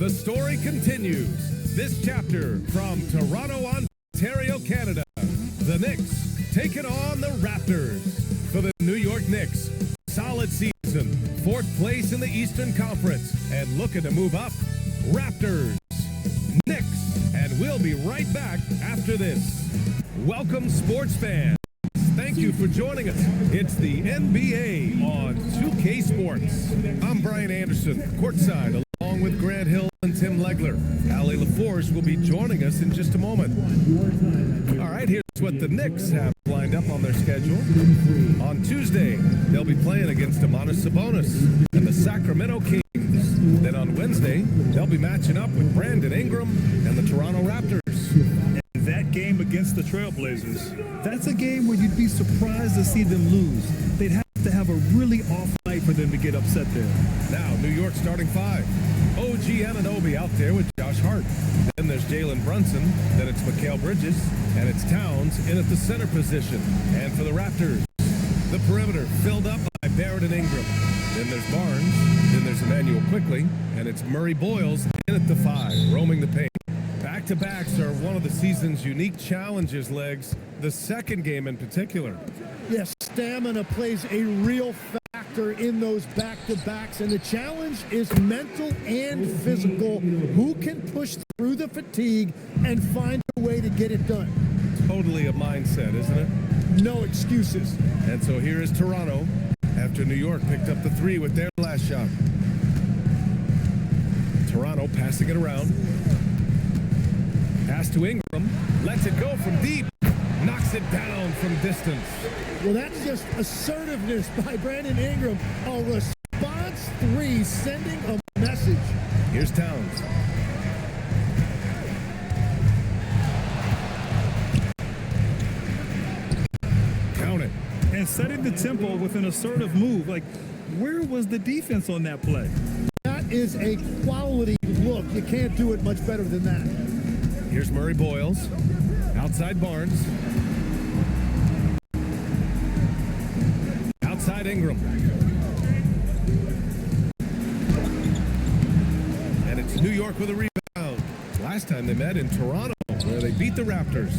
The story continues. This chapter from Toronto, Ontario, Canada. The Knicks taking on the Raptors. For the New York Knicks, solid season, 4th place in the Eastern Conference, and looking to move up. Raptors, Knicks, and we'll be right back after this. Welcome, sports fans. Thank you for joining us. It's the NBA on 2K Sports. I'm Brian Anderson, courtside, along with Grant Hill and Tim Legler. Allie LaForce will be joining us in just a moment. All right, here's what the Knicks have lined up on their schedule. On Tuesday, they'll be playing against Domantas Sabonis and the Sacramento Kings. Then on Wednesday, they'll be matching up with Brandon Ingram and the Toronto Raptors. That game against the Trailblazers, that's a game where you'd be surprised to see them lose. They'd have to have a really off night for them to get upset there. Now, New York starting 5. OG Anunoby out there with Josh Hart. Then there's Jalen Brunson. Then it's Mikal Bridges. And it's Towns in at the center position. And for the Raptors, the perimeter filled up by Barrett and Ingram. Then there's Barnes. Then there's Emmanuel Quickley. And it's Murray Boyles in at the 5, roaming the paint. Back-to-backs are one of the season's unique challenges, Legs. The second game in particular. Yes, stamina plays a real factor in those back-to-backs, and the challenge is mental and physical. Who can push through the fatigue and find a way to get it done? Totally a mindset, isn't it? No excuses. And so here is Toronto after New York picked up the 3 with their last shot. Toronto passing it around. Pass to Ingram, lets it go from deep, knocks it down from distance. Well, that's just assertiveness by Brandon Ingram. A response 3 sending a message. Here's Towns. Count it. And setting the tempo with an assertive move. Like, where was the defense on that play? That is a quality look. You can't do it much better than that. Here's Murray Boyles, outside Barnes, outside Ingram, and it's New York with a rebound. Last time they met in Toronto, where they beat the Raptors.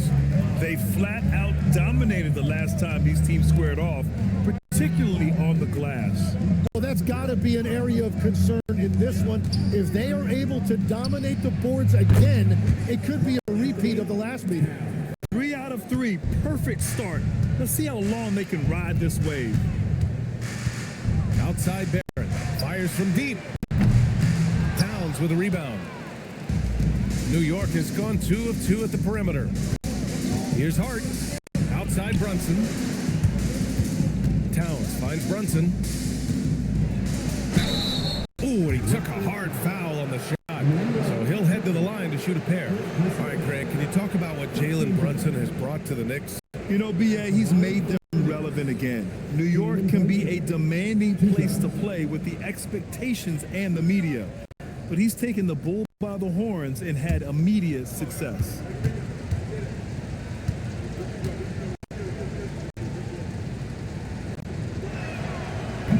They flat out dominated the last time these teams squared off, particularly on the glass. Well, that's got to be an area of concern in this one. If they are able to dominate the boards again, it could be a repeat of the last meeting. 3 out of 3, perfect start. Let's see how long they can ride this wave. Outside Barrett, fires from deep. Towns with a rebound. New York has gone 2 of 2 at the perimeter. Here's Hart, outside Brunson. Towns finds Brunson. Ooh, and he took a hard foul on the shot. So he'll head to the line to shoot a pair. All right, Grant, can you talk about what Jalen Brunson has brought to the Knicks? You know, B.A., he's made them relevant again. New York can be a demanding place to play with the expectations and the media. But he's taken the bull by the horns and had immediate success.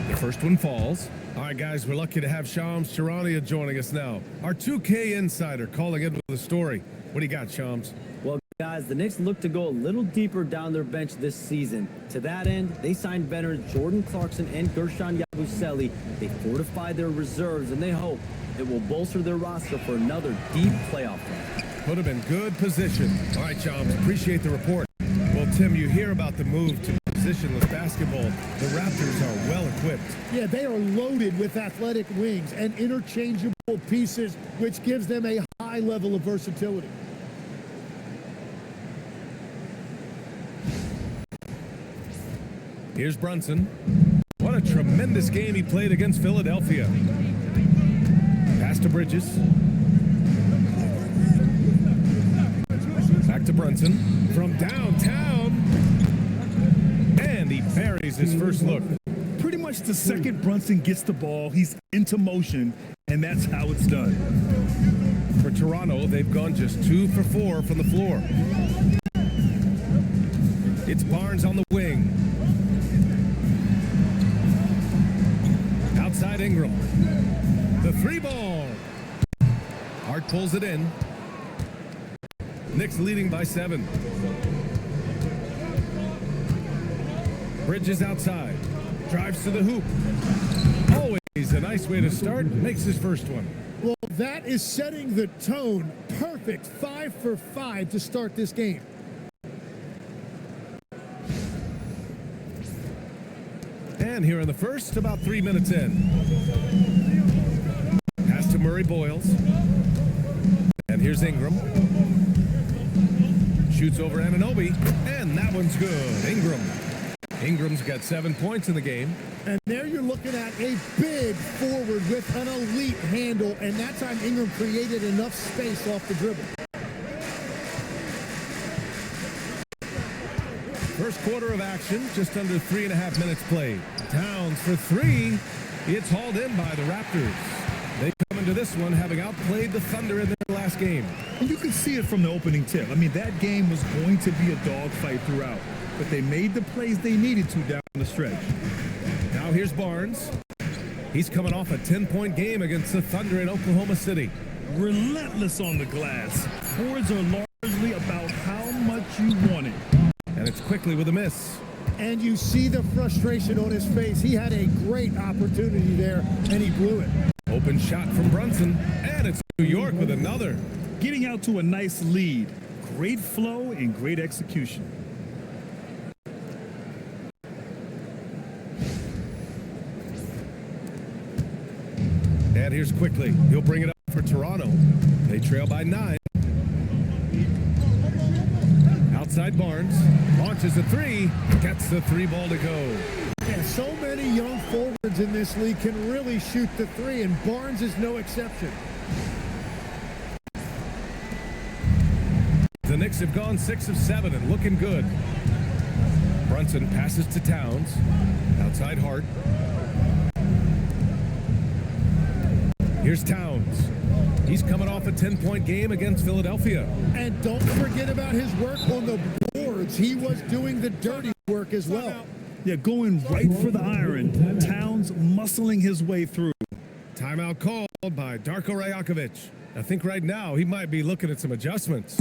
The first one falls. All right, guys, we're lucky to have Shams Charania joining us now. Our 2K insider calling in with the story. What do you got, Shams? Well, guys, the Knicks look to go a little deeper down their bench this season. To that end, they signed veterans Jordan Clarkson and Gershon Yabusele. They fortified their reserves, and they hope it will bolster their roster for another deep playoff run. Put them in good position. All right, Shams, appreciate the report. Well, Tim, you hear about the move to positionless basketball. The Raptors are well equipped. Yeah, they are loaded with athletic wings and interchangeable pieces, which gives them a high level of versatility. Here's Brunson. What a tremendous game he played against Philadelphia. Pass to Bridges. Back to Brunson. From downtown. And he buries his first look. Pretty much the second Brunson gets the ball, he's into motion, and that's how it's done. For Toronto, they've gone just 2 for 4 from the floor. It's Barnes on the wing. Outside Ingram. The 3 ball. Hart pulls it in. Knicks leading by 7. Bridges outside. Drives to the hoop. Always a nice way to start. Makes his first one. Well, that is setting the tone. Perfect 5 for 5 to start this game. And here in the first, about 3 minutes in. Pass to Murray Boyles. And here's Ingram. Shoots over Anunoby, and that one's good. Ingram's got 7 points in the game. And there you're looking at a big forward with an elite handle, and that time Ingram created enough space off the dribble. First quarter of action, just under 3.5 minutes played. Towns for 3. It's hauled in by the Raptors. They come into this one having outplayed the Thunder in their last game. And you can see it from the opening tip. I mean, that game was going to be a dogfight throughout, but they made the plays they needed to down the stretch. Now here's Barnes. He's coming off a 10-point game against the Thunder in Oklahoma City. Relentless on the glass. Boards are largely about how much you want it. And it's quickly with a miss. And you see the frustration on his face. He had a great opportunity there, and he blew it. Open shot from Brunson, and it's New York with another. Getting out to a nice lead. Great flow and great execution. And here's quickly. He'll bring it up for Toronto. They trail by 9. Outside Barnes. Launches a 3. Gets the 3 ball to go. Yeah, so many young forwards in this league can really shoot the 3, and Barnes is no exception. The Knicks have gone 6 of 7 and looking good. Brunson passes to Towns. Outside Hart. Here's Towns. He's coming off a 10-point game against Philadelphia. And don't forget about his work on the boards. He was doing the dirty work as well. Yeah, going right for the iron. Towns muscling his way through. Timeout called by Darko Rajakovic. I think right now he might be looking at some adjustments.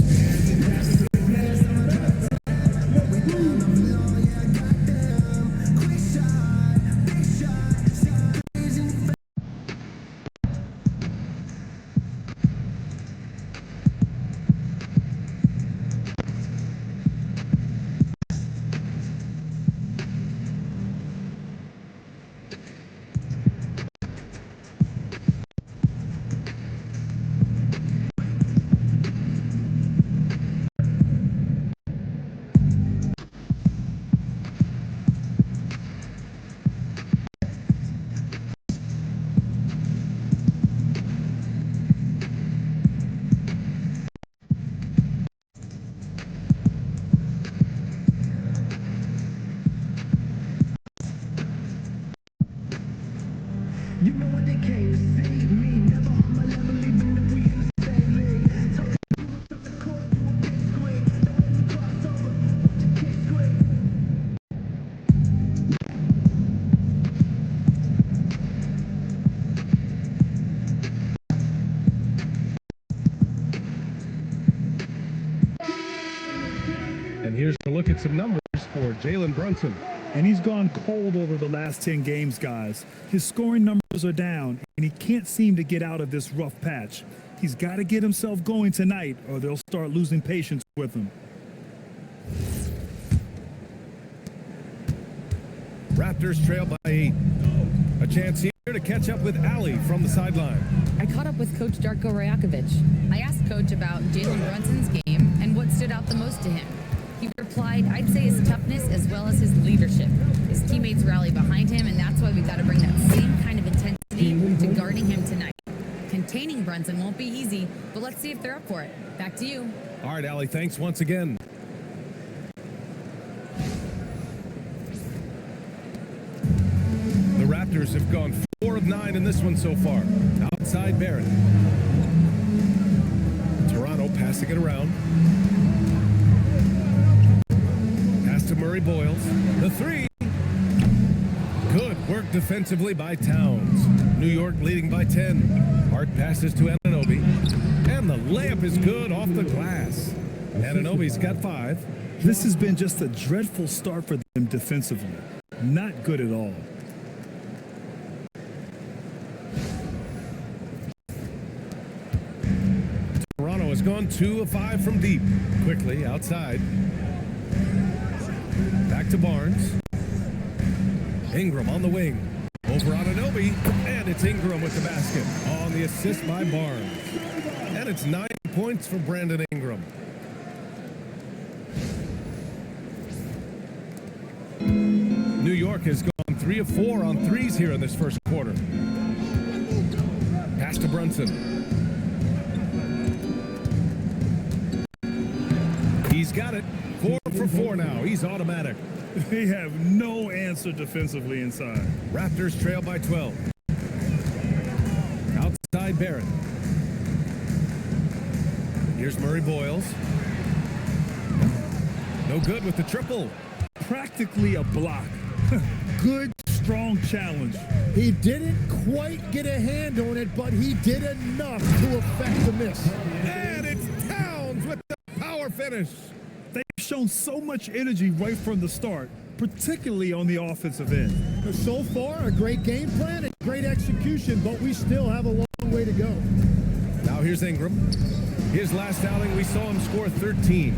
You know what they came to see me, never on my level, even if we in the same league. Took the court to a big screen, don't let me cross over, watch a kick screen. And here's a look at some numbers for Jalen Brunson. And he's gone cold over the last 10 games, guys. His scoring numbers are down, and he can't seem to get out of this rough patch. He's got to get himself going tonight, or they'll start losing patience with him. Raptors trail by 8. A chance here to catch up with Allie from the sideline. I caught up with Coach Darko Rajakovic. I asked Coach about Jalen Brunson's game and what stood out the most to him. He replied, I'd say his toughness as well as his leadership. His teammates rally behind him, and that's why we've got to bring that same kind of intensity to guarding him tonight. Containing Brunson won't be easy, but let's see if they're up for it. Back to you. All right, Allie, thanks once again. The Raptors have gone 4 of 9 in this one so far. Outside Barrett. Toronto passing it around. Pass to Murray Boyles. The 3. Good work defensively by Towns. New York leading by 10. Hart passes to Anunoby. And the layup is good off the glass. Anunoby's got 5. This has been just a dreadful start for them defensively. Not good at all. Toronto has gone 2 of 5 from deep. Quickly outside. Back to Barnes. Ingram on the wing. Over Anunoby. And it's Ingram with the basket on the assist by Barnes. And it's 9 points for Brandon Ingram. New York has gone 3 of 4 on threes here in this first quarter. Pass to Brunson. He's got it. 4 for 4 now. He's automatic. They have no answer defensively inside. Raptors trail by 12. Outside Barrett. Here's Murray Boyles. No good with the triple. Practically a block. Good, strong challenge. He didn't quite get a hand on it, but he did enough to affect the miss. And it's Towns with the power finish. They've shown so much energy right from the start, particularly on the offensive end. So far, a great game plan and great execution, but we still have a long way to go. Now here's Ingram. His last outing, we saw him score 13.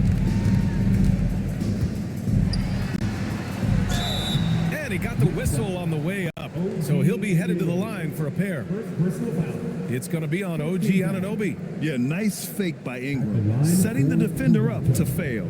And he got the whistle on the way up, so he'll be headed to the line for a pair. It's going to be on OG Anunoby. Yeah, nice fake by Ingram, setting the defender up to fail.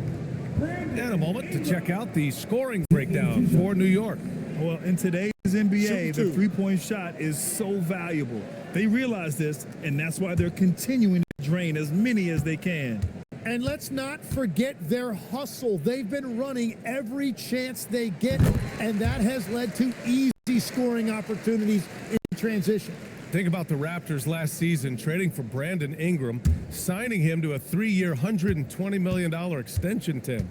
And a moment to check out the scoring breakdown for New York. Well, in today's NBA, the three-point shot is so valuable. They realize this, and that's why they're continuing to drain as many as they can. And let's not forget their hustle. They've been running every chance they get, and that has led to easy scoring opportunities in transition. Think about the Raptors last season trading for Brandon Ingram, signing him to a 3-year, $120 million extension, Tim.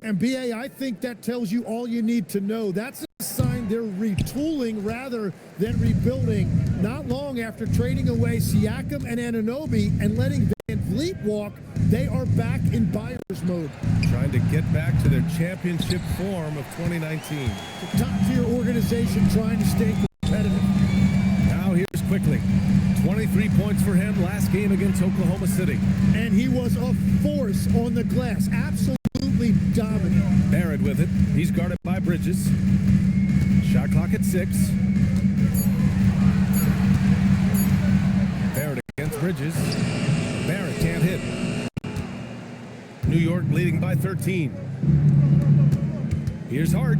And BA, I think that tells you all you need to know. That's a sign they're retooling rather than rebuilding. Not long after trading away Siakam and Anunoby and letting Van Vliet walk, they are back in buyer's mode. Trying to get back to their championship form of 2019. The top-tier organization trying to stay competitive. Now here's Quickly. 23 points for him last game against Oklahoma City. And he was a force on the glass. Absolutely dominant. Barrett with it. He's guarded by Bridges. Shot clock at 6. Barrett against Bridges. Barrett can't hit. New York leading by 13. Here's Hart.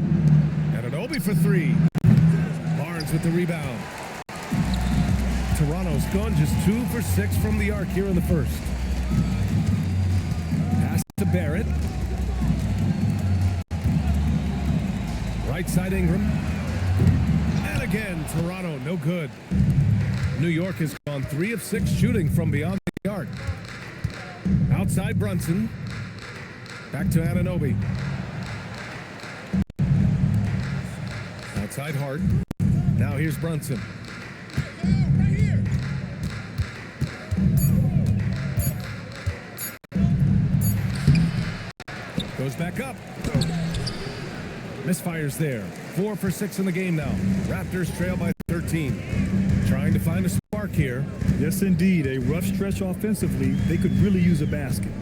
Anunoby for 3. Barnes with the rebound. Toronto's gone just 2 for 6 from the arc here in the first. Pass to Barrett. Right side Ingram. And again, Toronto, no good. New York has gone 3 of 6 shooting from beyond the arc. Outside Brunson. Back to Anunoby. Outside Hart. Now here's Brunson. Goes back up. Misfires there. 4 for 6 in the game now. Raptors trail by 13. Trying to find a spark here. Yes, indeed. A rough stretch offensively. They could really use a basket.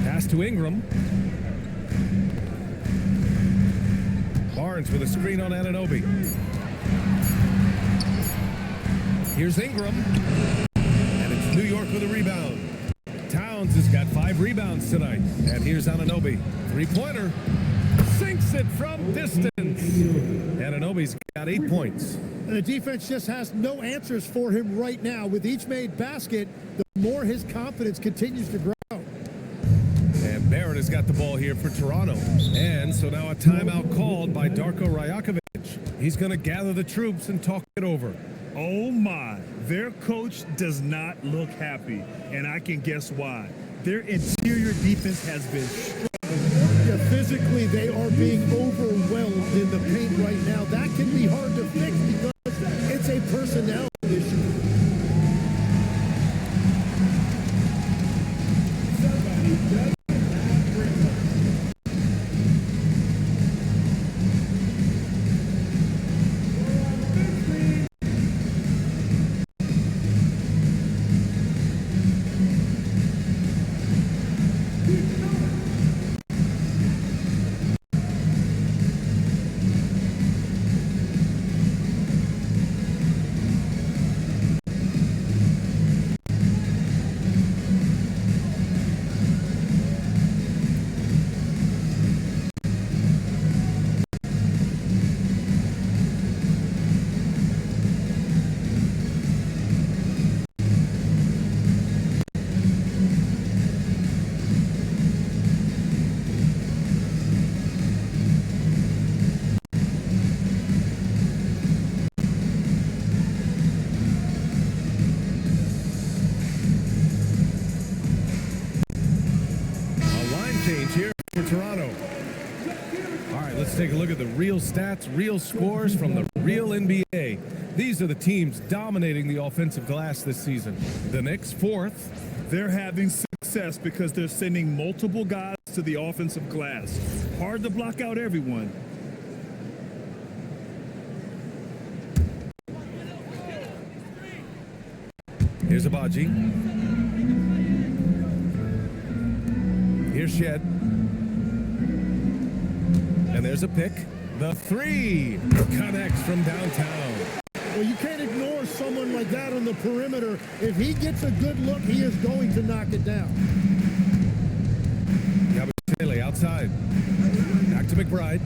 Pass to Ingram. Barnes with a screen on Anunoby. Here's Ingram. And it's New York with a rebound. Towns has got 5 rebounds tonight. And here's Anunoby. 3-pointer. Sinks it from distance. Anunoby's got 8 points. And the defense just has no answers for him right now. With each made basket, the more his confidence continues to grow. And Barrett has got the ball here for Toronto. And so now a timeout called by Darko Rajakovic. He's going to gather the troops and talk it over. Oh my, their coach does not look happy, and I can guess why. Their interior defense has been struggling. Yeah, physically, they are being overwhelmed in the paint right now. That can be hard to fix because it's a personnel issue. for Toronto. All right, let's take a look at the real stats, real scores from the real NBA. These are the teams dominating the offensive glass this season. The Knicks, 4th. They're having success because they're sending multiple guys to the offensive glass. Hard to block out everyone. Here's Abaji. Here's Shed. And there's a pick. The 3 connects from downtown. Well, you can't ignore someone like that on the perimeter. If he gets a good look, he is going to knock it down. Yabusele outside. Back to McBride.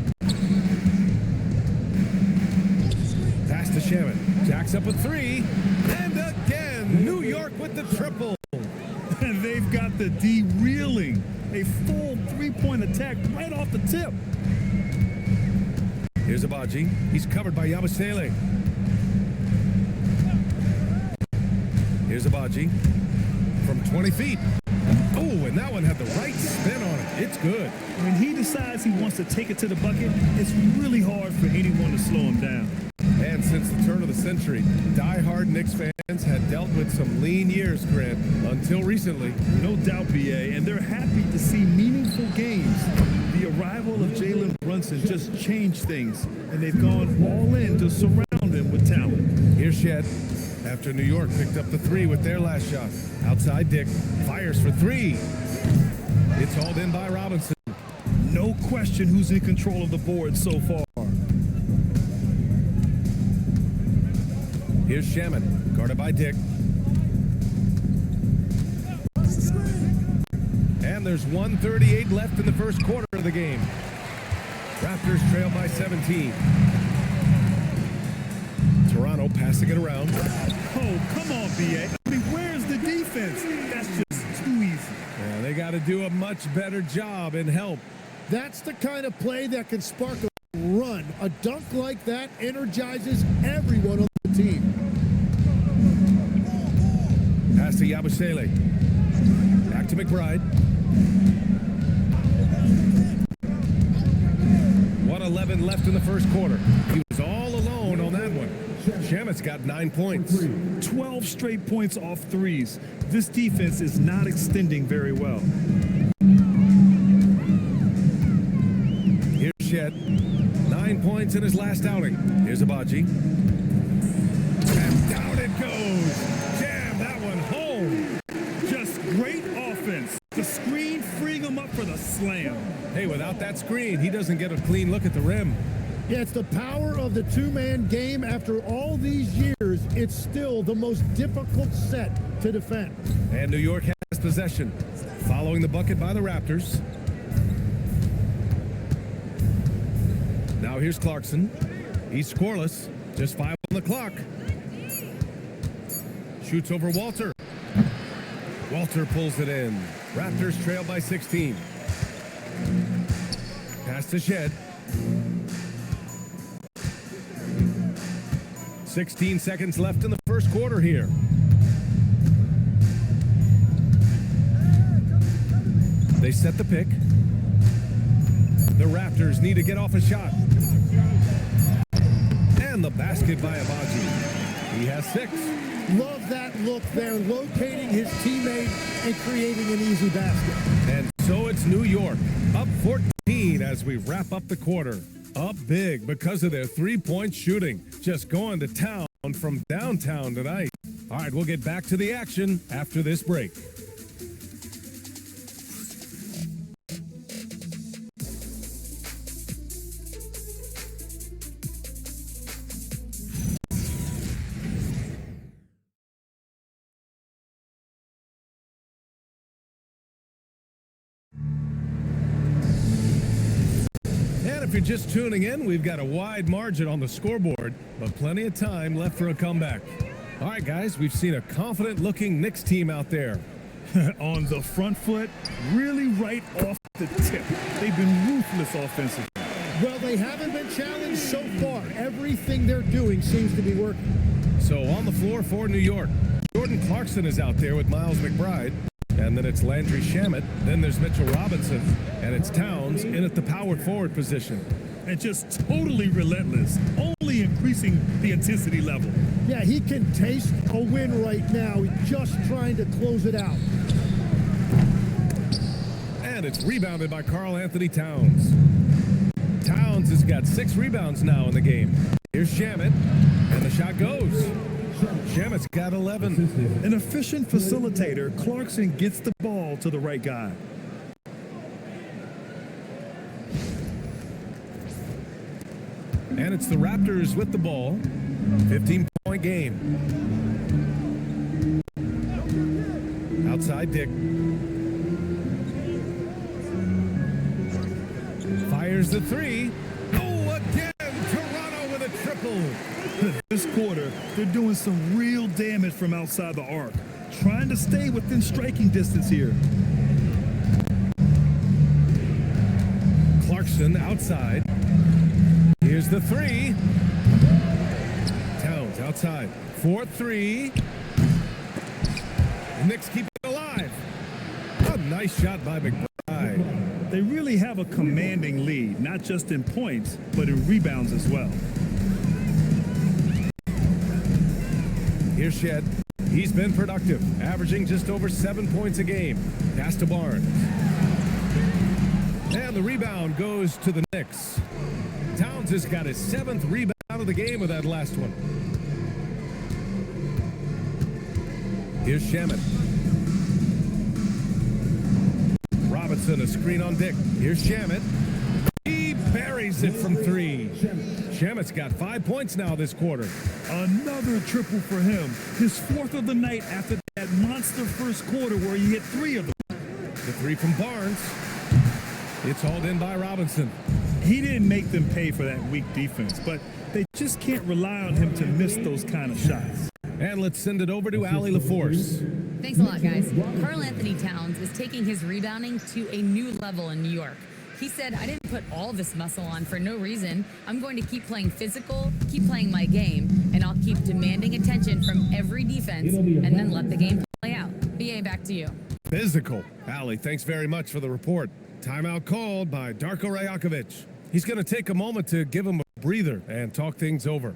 Pass to Shaman. Jacks up a 3. And again, New York with the triple. And they've got the D reeling. A full three-point attack right off the tip. Here's Abaji. He's covered by Yabusele. Here's Abaji from 20 feet. Oh, and that one had the right spin on it. It's good. When he decides he wants to take it to the bucket, it's really hard for anyone to slow him down. And since the turn of the century, die-hard Knicks fans had dealt with some lean years, Grant, until recently. No doubt, BA, and they're happy to see meaningful games. The arrival of Jalen Brunson just changed things, and they've gone all in to surround him with talent. Here's Shed. After New York picked up the 3 with their last shot. Outside Dick fires for 3. It's hauled in by Robinson. No question who's in control of the board so far. Here's Shaman, guarded by Dick. And there's 1:38 left in the first quarter of the game. Raptors trail by 17. Toronto passing it around. Oh, come on, BA. I mean, where's the defense? That's just too easy. Yeah, they got to do a much better job in help. That's the kind of play that can spark a run. A dunk like that energizes everyone on the team. Pass to Yabusele. Back to McBride. 1:11 left in the first quarter. He was all alone on that one. Shamit's got 9 points. 12 straight points off threes. This defense is not extending very well. Here's Shed. 9 points in his last outing. Here's Abaji. And down it goes. Jam that one home. Just great offense. The screen freeing him up for the slam. Hey, without that screen, he doesn't get a clean look at the rim. Yeah, it's the power of the two-man game. After all these years, it's still the most difficult set to defend. And New York has possession. Following the bucket by the Raptors. Now here's Clarkson. He's scoreless. Just 5 on the clock. Shoots over Walter. Walter pulls it in. Raptors trail by 16. Pass to Shed. 16 seconds left in the first quarter here. They set the pick. The Raptors need to get off a shot. And the basket by Abaji. He has 6. Love that look there, locating his teammate and creating an easy basket. And so it's New York, up 14 as we wrap up the quarter. Up big because of their three-point shooting. Just going to town from downtown tonight. All right, we'll get back to the action after this break. If you're just tuning in, we've got a wide margin on the scoreboard, but plenty of time left for a comeback. All right, guys, we've seen a confident-looking Knicks team out there. On the front foot, really right off the tip. They've been ruthless offensively. Well, they haven't been challenged so far. Everything they're doing seems to be working. So on the floor for New York, Jordan Clarkson is out there with Miles McBride. And then it's Landry Shamet. Then there's Mitchell Robinson. And it's Towns in at the power forward position. And just totally relentless, only increasing the intensity level. Yeah, he can taste a win right now. He's just trying to close it out. And it's rebounded by Karl Anthony Towns. Towns has got 6 rebounds now in the game. Here's Shamet, and the shot goes. Shamet's got 11. An efficient facilitator, Clarkson gets the ball to the right guy. And it's the Raptors with the ball. 15-point game. Outside Dick. Fires the 3. Oh, again! Toronto with a triple. This quarter, they're doing some real damage from outside the arc. Trying to stay within striking distance here. Clarkson outside. Here's the 3. Towns outside. 4-3. The Knicks keep it alive. A nice shot by McBride. They really have a commanding lead, not just in points, but in rebounds as well. Here's Shed. He's been productive, averaging just over 7 points a game. Pass to Barnes. And the rebound goes to the Knicks. Towns has got his 7th rebound of the game with that last one. Here's Shamet. Robinson, a screen on Dick. Here's Shamet. He buries it from 3. Shamet's got 5 points now this quarter. Another triple for him. His 4th of the night after that monster first quarter where he hit 3 of them. The 3 from Barnes. It's hauled in by Robinson. He didn't make them pay for that weak defense, but they just can't rely on him to miss those kind of shots. And let's send it over to Allie LaForce. Thanks a lot, guys. Karl Anthony Towns is taking his rebounding to a new level in New York. He said, I didn't put all this muscle on for no reason. I'm going to keep playing physical, keep playing my game, and I'll keep demanding attention from every defense and then let the game play out. BA, back to you. Physical. Allie, thanks very much for the report. Timeout called by Darko Rajakovic. He's going to take a moment to give him a breather and talk things over.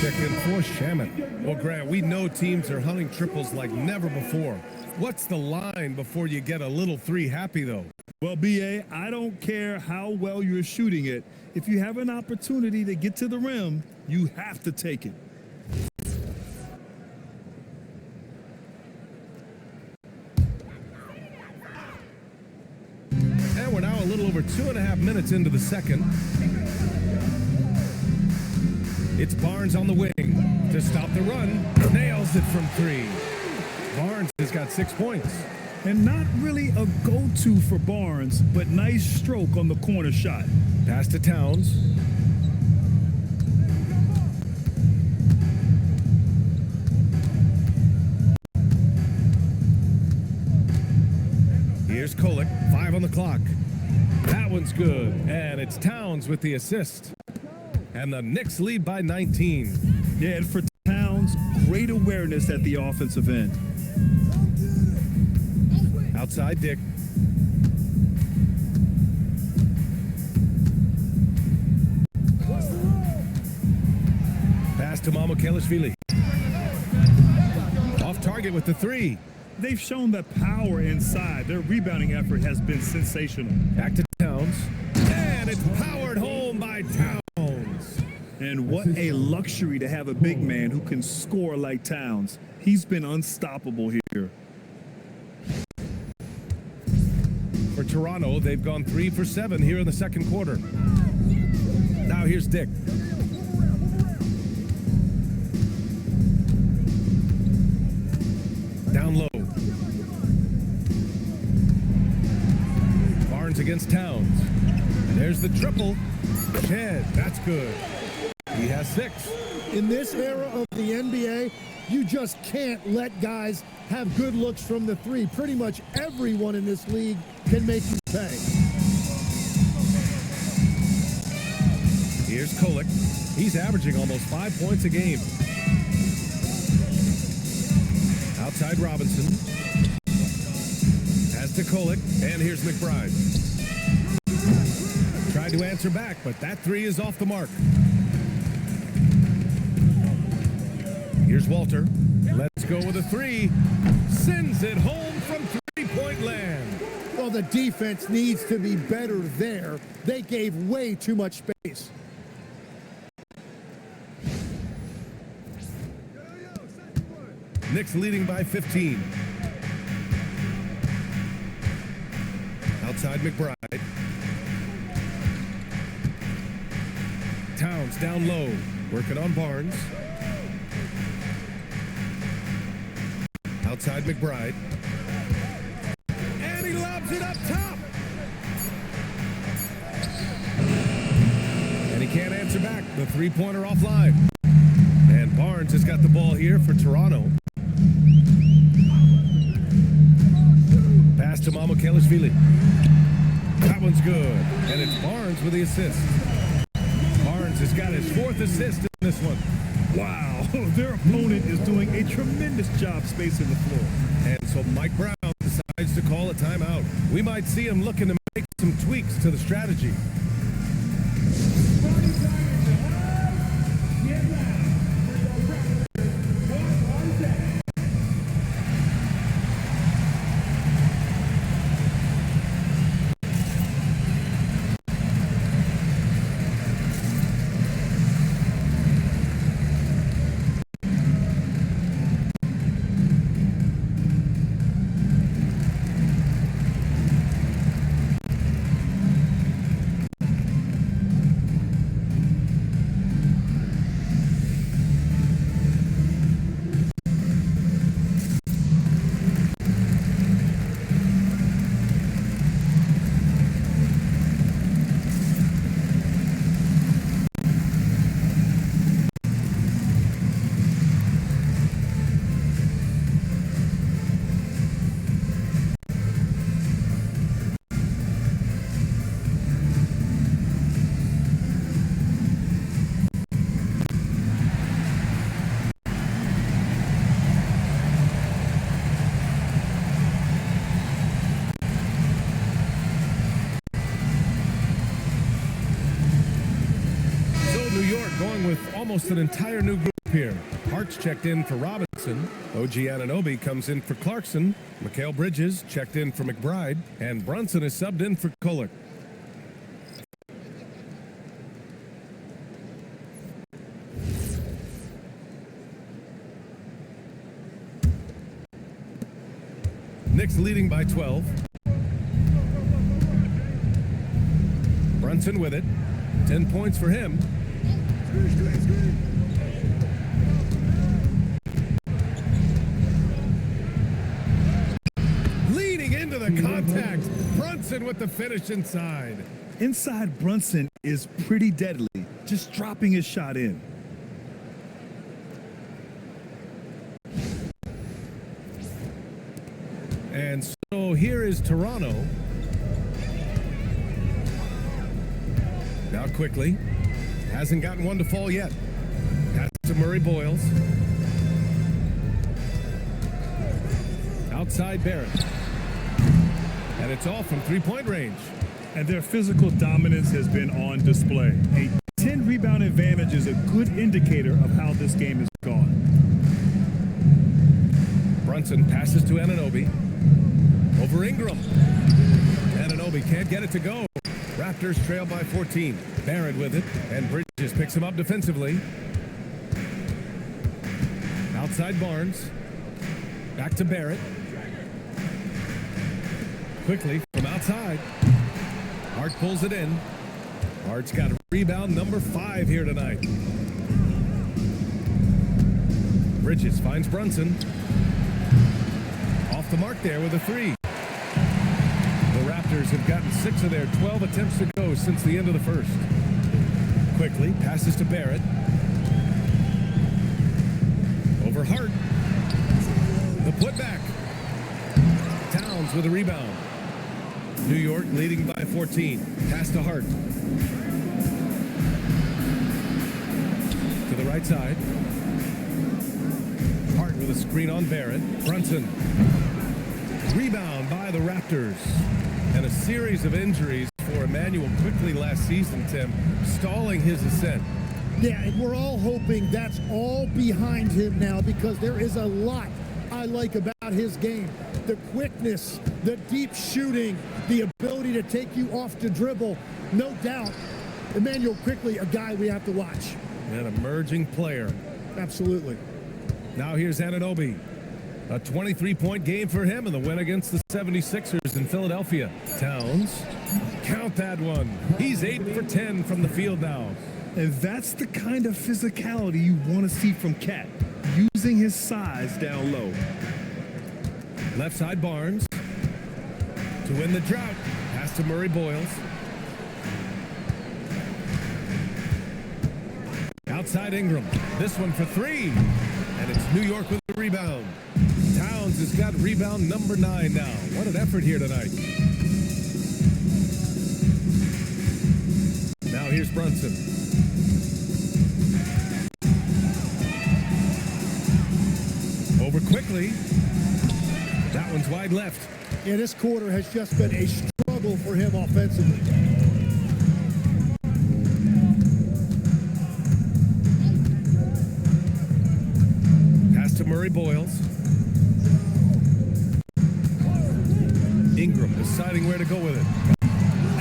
Checking for Shamet. Well, Grant, we know teams are hunting triples like never before. What's the line before you get a little 3 happy, though? Well, BA, I don't care how well you're shooting it. If you have an opportunity to get to the rim, you have to take it. And we're now a little over 2.5 minutes into the second. It's Barnes on the wing to stop the run. Nails it from 3. Barnes has got 6 points. And not really a go-to for Barnes, but nice stroke on the corner shot. Pass to Towns. Here's Kolek, 5 on the clock. That one's good, and it's Towns with the assist. And the Knicks lead by 19. Yeah, and for Towns, great awareness at the offensive end. Outside Dick. Pass to Mamukelashvili. Off target with the three. They've shown that power inside. Their rebounding effort has been sensational. Back to Towns. And it's powered home by Towns. And what a luxury to have a big man who can score like Towns. He's been unstoppable here. For Toronto, they've gone 3 for 7 here in the second quarter. Now here's Dick. Down low. Barnes against Towns. There's the triple. Shed, that's good. He has 6. In this era of the NBA, you just can't let guys have good looks from the three. Pretty much everyone in this league can make you pay. Here's Kolek. He's averaging almost 5 points a game. Outside Robinson. Pass to Kolek, and here's McBride. Tried to answer back, but that three is off the mark. Here's Walter. Let's go with a three. Sends it home from three-point land. Well, the defense needs to be better there. They gave way too much space. Knicks leading by 15. Outside McBride. Towns down low. Working on Barnes. Outside McBride. And he lobs it up top. And he can't answer back. The three-pointer offline. And Barnes has got the ball here for Toronto. Pass to Mamukelashvili. That one's good. And it's Barnes with the assist. Barnes has got his 4th assist in this one. Wow, their opponent is doing a tremendous job spacing the floor. And so Mike Brown decides to call a timeout. We might see him looking to make some tweaks to the strategy. Going with almost an entire new group here. Hart's checked in for Robinson. OG Anunoby comes in for Clarkson. Mikal Bridges checked in for McBride. And Brunson is subbed in for Kolek. Knicks leading by 12. Brunson with it. 10 points for him. Leaning into the contact. Brunson with the finish inside. Inside Brunson is pretty deadly, just dropping his shot in. And so here is Toronto. Now quickly. Hasn't gotten one to fall yet. Pass to Murray Boyles. Outside Barrett. And it's all from three-point range. And their physical dominance has been on display. A 10-rebound advantage is a good indicator of how this game has gone. Brunson passes to Anunoby. Over Ingram. Anunoby can't get it to go. Raptors trail by 14. Barrett with it, and Bridges picks him up defensively. Outside Barnes. Back to Barrett. Quickly from outside. Hart pulls it in. Hart's got rebound number 5 here tonight. Bridges finds Brunson. Off the mark there with a 3. The Raptors have gotten 6 of their 12 attempts to go since the end of the first. Quickly passes to Barrett. Over Hart. The putback. Towns with a rebound. New York leading by 14. Pass to Hart. To the right side. Hart with a screen on Barrett. Brunson. Rebound by the Raptors. And a series of injuries for Emmanuel Quickly last season, Tim, stalling his ascent. Yeah, and we're all hoping that's all behind him now, because there is a lot I like about his game. The quickness, the deep shooting, the ability to take you off the dribble. No doubt, Emmanuel Quickly, a guy we have to watch. An emerging player. Absolutely. Now here's Anunoby. A 23-point game for him in the win against the 76ers in Philadelphia. Towns, count that one. He's 8 for 10 from the field now. And that's the kind of physicality you want to see from Cat, using his size down low. Left side Barnes. To win the drought. Pass to Murray Boyles. Outside Ingram. This one for 3. And it's New York with the rebound. Towns has got rebound number 9 now. What an effort here tonight. Now here's Brunson. Over Quickly. That one's wide left. Yeah, this quarter has just been a struggle for him offensively. Pass to Murray Boyles. Ingram deciding where to go with it.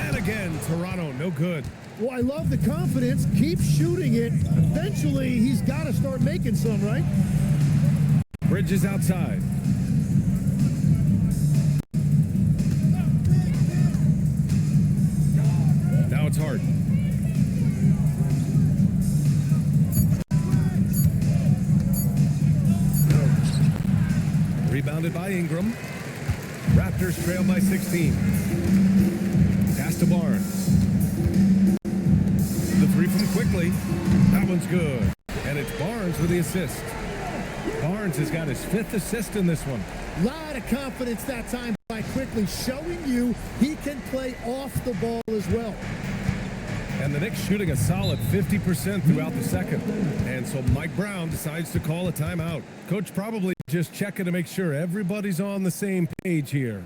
And again, Toronto, no good. Well, I love the confidence. Keep shooting it. Eventually, he's got to start making some, right? Bridges outside. Now it's Hart. Rebounded by Ingram. Raptors trail by 16. Pass to Barnes. The 3 from Quickly. That one's good. And it's Barnes with the assist. Barnes has got his 5th assist in this one. A lot of confidence that time by Quickly, showing you he can play off the ball as well. And the Knicks shooting a solid 50% throughout the second. And so Mike Brown decides to call a timeout. Coach probably just checking to make sure everybody's on the same page here.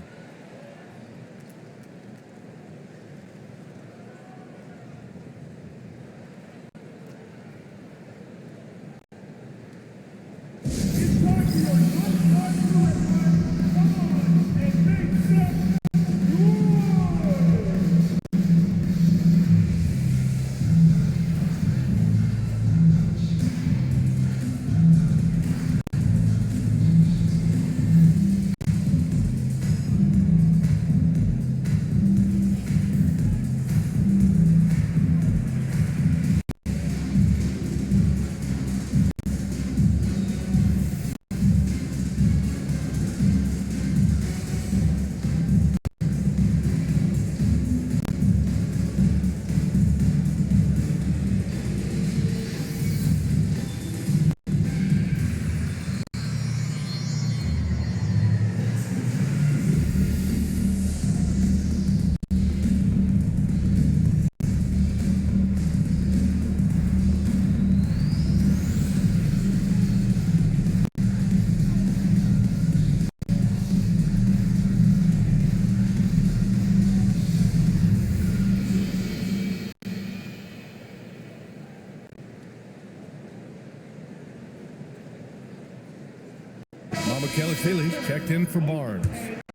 Mamukelashvili checked in for Barnes.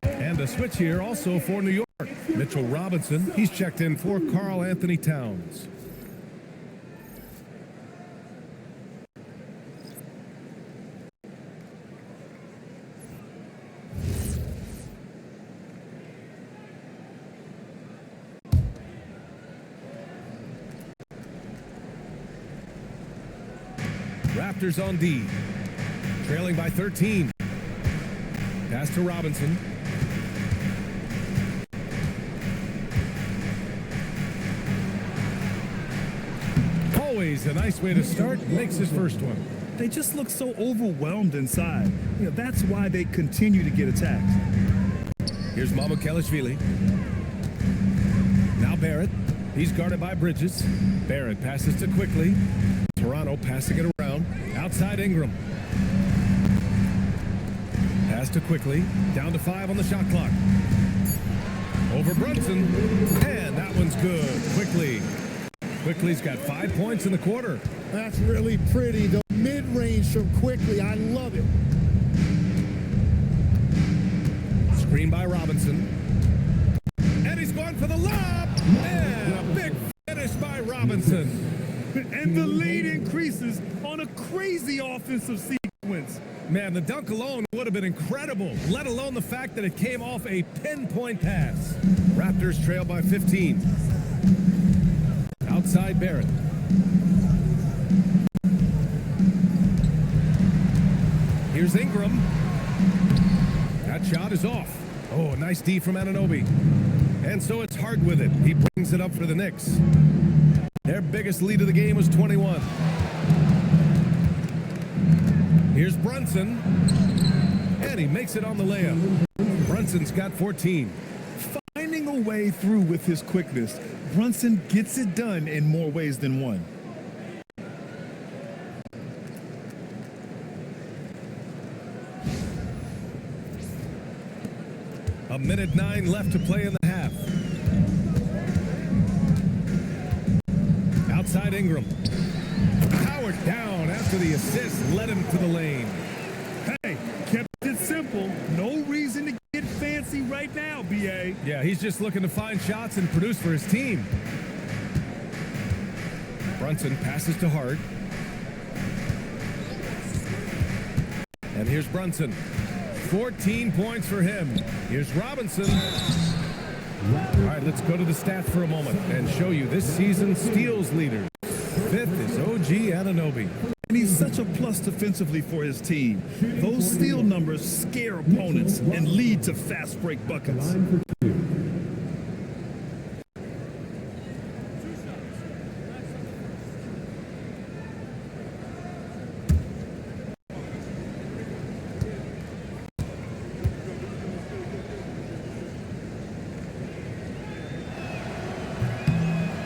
And a switch here also for New York. Mitchell Robinson, he's checked in for Karl Anthony Towns. Raptors on D, trailing by 13. Pass to Robinson. Always a nice way to start. Makes his first one. They just look so overwhelmed inside. That's why they continue to get attacked. Here's Mamukelashvili. Now Barrett. He's guarded by Bridges. Barrett passes to Quickly. Toronto passing it around. Outside Ingram. Pass to Quickly. Down to 5 on the shot clock. Over Brunson. And that one's good. Quickly's got 5 points in the quarter. That's really pretty. The mid-range from Quickly. I love it. Screen by Robinson. And he's going for the lob. And a big finish by Robinson. And the lead increases on a crazy offensive sequence. Man, the dunk alone would have been incredible, let alone the fact that it came off a pinpoint pass. Raptors trail by 15. Outside Barrett. Here's Ingram. That shot is off. Oh, nice D from Anunoby. And so it's Hart with it. He brings it up for the Knicks. Their biggest lead of the game was 21. Here's Brunson. And he makes it on the layup. Brunson's got 14. Finding a way through with his quickness, Brunson gets it done in more ways than one. A minute 9 left to play in the half. Outside Ingram. Howard down after the assist led him to the lane. Hey, kept it simple. No reason to get fancy right now, B.A. Yeah, he's just looking to find shots and produce for his team. Brunson passes to Hart. And here's Brunson. 14 points for him. Here's Robinson. All right, let's go to the stats for a moment and show you this season's steals leader. 5th is OG Anunoby. And he's such a plus defensively for his team. Those steal numbers scare opponents and lead to fast break buckets.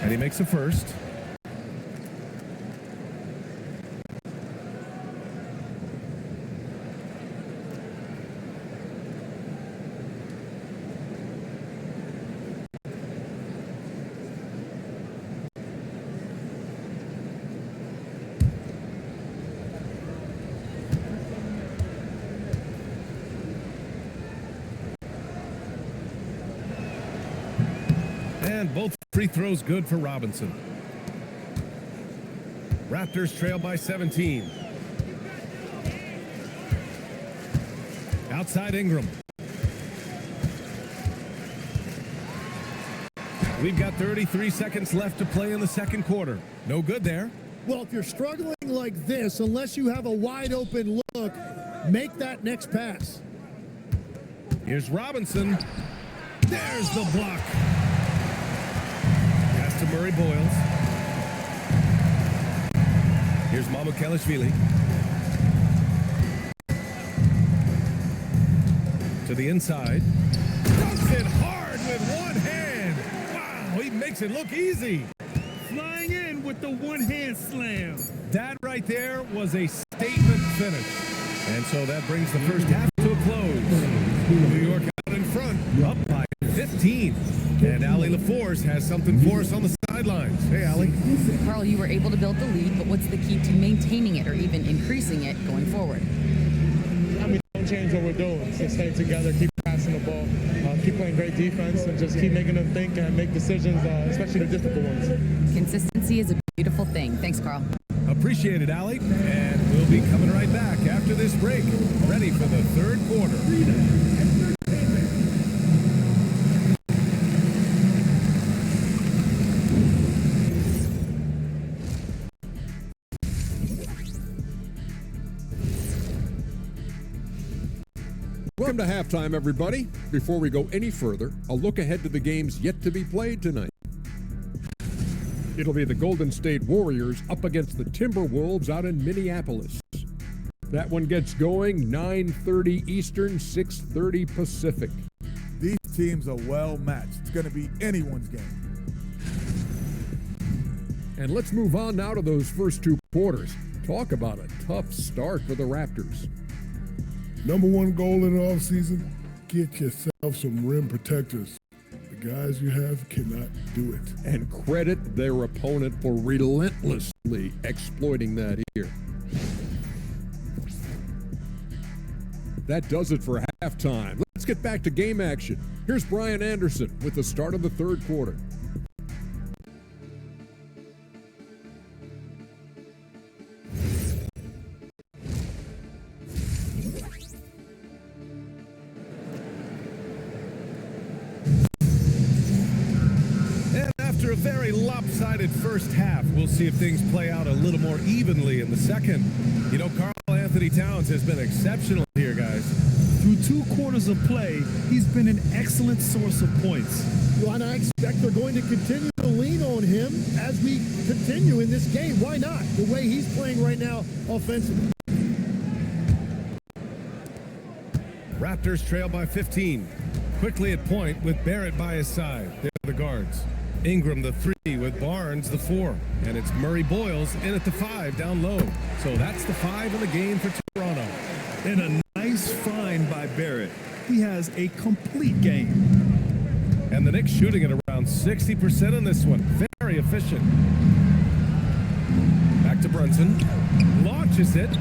And he makes a first. And both free throws good for Robinson. Raptors trail by 17. Outside Ingram. We've got 33 seconds left to play in the second quarter. No good there. Well, if you're struggling like this, unless you have a wide open look, make that next pass. Here's Robinson. There's the block. Pass to Murray Boyles. Here's Mamukelashvili. To the inside. Dumps it hard with one hand. Wow, he makes it look easy. Flying in with the one-hand slam. That right there was a statement finish. And so that brings the first half to a close. New York out in front, up by 15. And Allie LaForce has something for us on the sidelines. Hey, Allie. Carl, you were able to build the lead, but what's the key to maintaining it or even increasing it going forward? I mean, don't shouldn't change what we're doing. So stay together, keep passing the ball, keep playing great defense, and just keep making them think and make decisions, especially the difficult ones. Consistency is a beautiful thing. Thanks, Carl. Appreciate it, Allie. And we'll be coming right back after this break, ready for the third quarter. Welcome to halftime, everybody. Before we go any further, a look ahead to the games yet to be played tonight. It'll be the Golden State Warriors up against the Timberwolves out in Minneapolis. That one gets going 9:30 Eastern, 6:30 Pacific. These teams are well matched. It's going to be anyone's game. And let's move on now to those first two quarters. Talk about a tough start for the Raptors. Number one goal in the offseason, get yourself some rim protectors. The guys you have cannot do it. And credit their opponent for relentlessly exploiting that here. That does it for halftime. Let's get back to game action. Here's Brian Anderson with the start of the third quarter. After a very lopsided first half, we'll see if things play out a little more evenly in the second. You know, Karl Anthony Towns has been exceptional here, guys. Through 2 quarters of play, he's been an excellent source of points. Well, and I expect they're going to continue to lean on him as we continue in this game. Why not? The way he's playing right now offensively. Raptors trail by 15. Quickly at point with Barrett by his side. They're the guards. Ingram the 3 with Barnes the 4. And it's Murray Boyles in at the 5 down low. So that's the 5 in the game for Toronto. And a nice find by Barrett. He has a complete game. And the Knicks shooting at around 60% in this one. Very efficient. Back to Brunson. Launches it.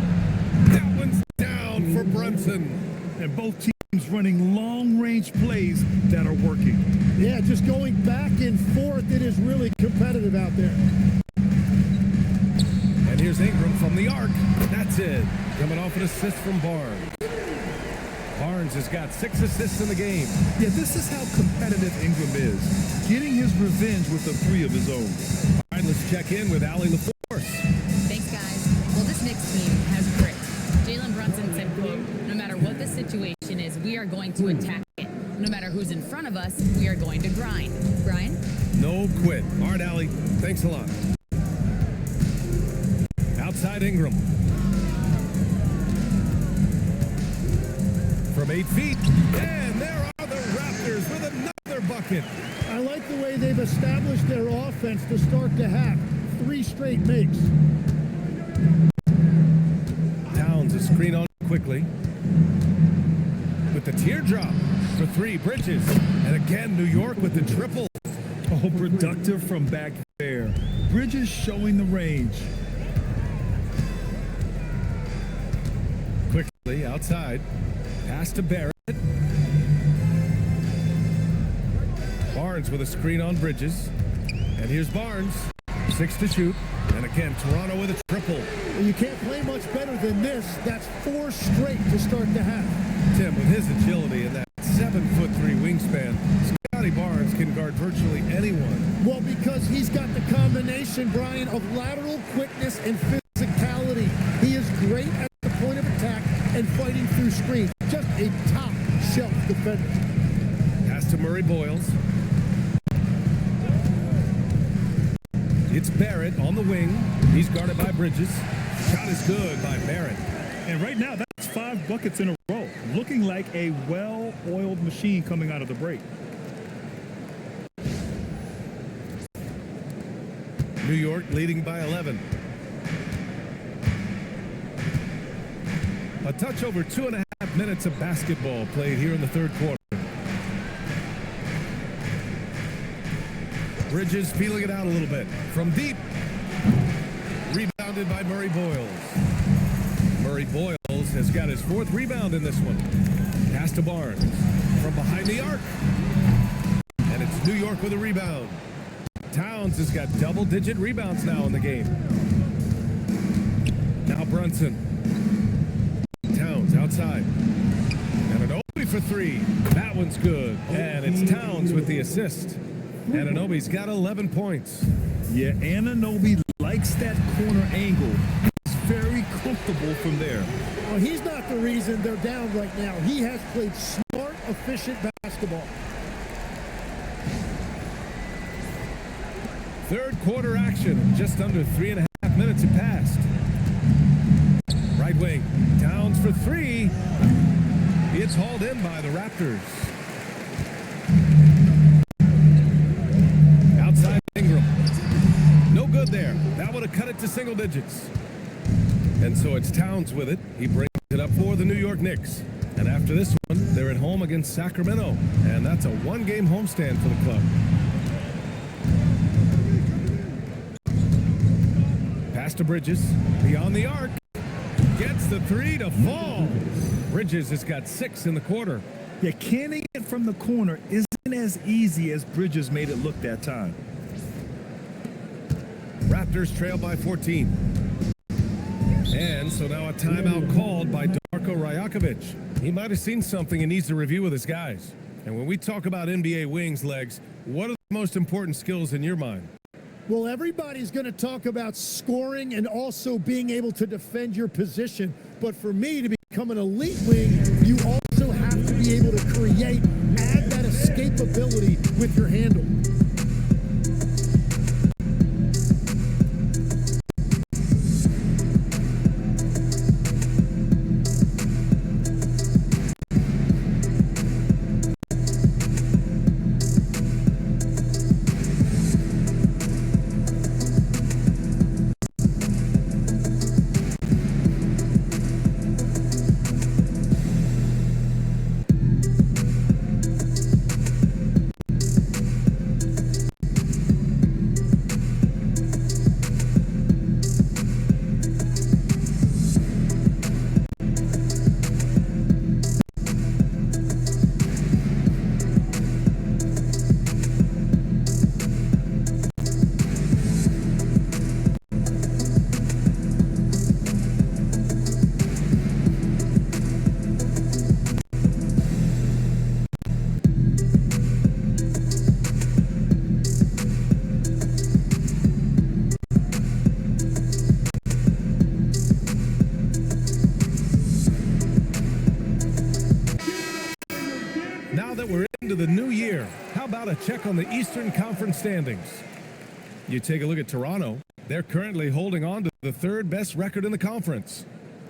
That one's down for Brunson. And both teams running long-range plays that are working. Yeah, just going back and forth. It is really competitive out there. And here's Ingram from the arc. That's it. Coming off an assist from Barnes. Barnes has got 6 assists in the game. Yeah, this is how competitive Ingram is. Getting his revenge with a 3 of his own. All right, let's check in with Allie LaForce. Thanks, guys. Well, this Knicks team has grit. Jalen Brunson said, quote, no matter what the situation is, we are going to attack it. No matter who's in front of us, we are going to grind. Brian? No quit. All right, Allie. Thanks a lot. Outside Ingram. From 8 feet. And there are the Raptors with another bucket. I like the way they've established their offense to start the half. 3 straight makes. Towns is screen on quickly. With the teardrop for 3, Bridges. And again, New York with the triple. Oh, productive from back there. Bridges showing the range. Quickly outside. Pass to Barrett. Barnes with a screen on Bridges. And here's Barnes. 6 to shoot. And again, Toronto with a triple. Well, you can't play much better than this. That's 4 straight to start the half. Tim, with his agility and that 7'3" wingspan, Scotty Barnes can guard virtually anyone. Well, because he's got the combination, Brian, of lateral quickness and physicality. He is great at the point of attack and fighting through screens. Just a top-shelf defender. Pass to Murray Boyles. It's Barrett on the wing. He's guarded by Bridges. Shot is good by Barrett. And right now, that's 5 buckets in a row. Looking like a well-oiled machine coming out of the break. New York leading by 11. A touch over 2.5 minutes of basketball played here in the third quarter. Bridges feeling it out a little bit. From deep. Rebounded by Murray Boyles. Murray Boyles has got his 4th rebound in this one. Pass to Barnes from behind the arc. And it's New York with a rebound. Towns has got double-digit rebounds now in the game. Now Brunson. Towns outside. Anunoby for 3. That one's good. And it's Towns with the assist. Anunoby's got 11 points. Yeah, Anunoby likes that corner angle. He's very comfortable from there. Well, he's not the reason they're down right now. He has played smart, efficient basketball. Third quarter action. Just under 3.5 minutes have passed. Right wing. Towns for 3. It's hauled in by the Raptors. Outside Ingram. No good there. That would have cut it to single digits. And so it's Towns with it. He brings it up for the New York Knicks. And after this one, they're at home against Sacramento. And that's a 1-game homestand for the club. Pass to Bridges. Beyond the arc. Gets the 3 to fall. Bridges has got 6 in the quarter. Yeah, canning it from the corner isn't as easy as Bridges made it look that time. Raptors trail by 14. And so now a timeout called by Darko Rajakovic. He might have seen something and needs to review with his guys. And when we talk about NBA wings, Legs, what are the most important skills in your mind? Well, everybody's going to talk about scoring and also being able to defend your position. But for me to become an elite wing, you also have to be able to create, add that escapability with your handle. The new year. How about a check on the Eastern Conference standings? You take a look at Toronto. They're currently holding on to the 3rd best record in the conference.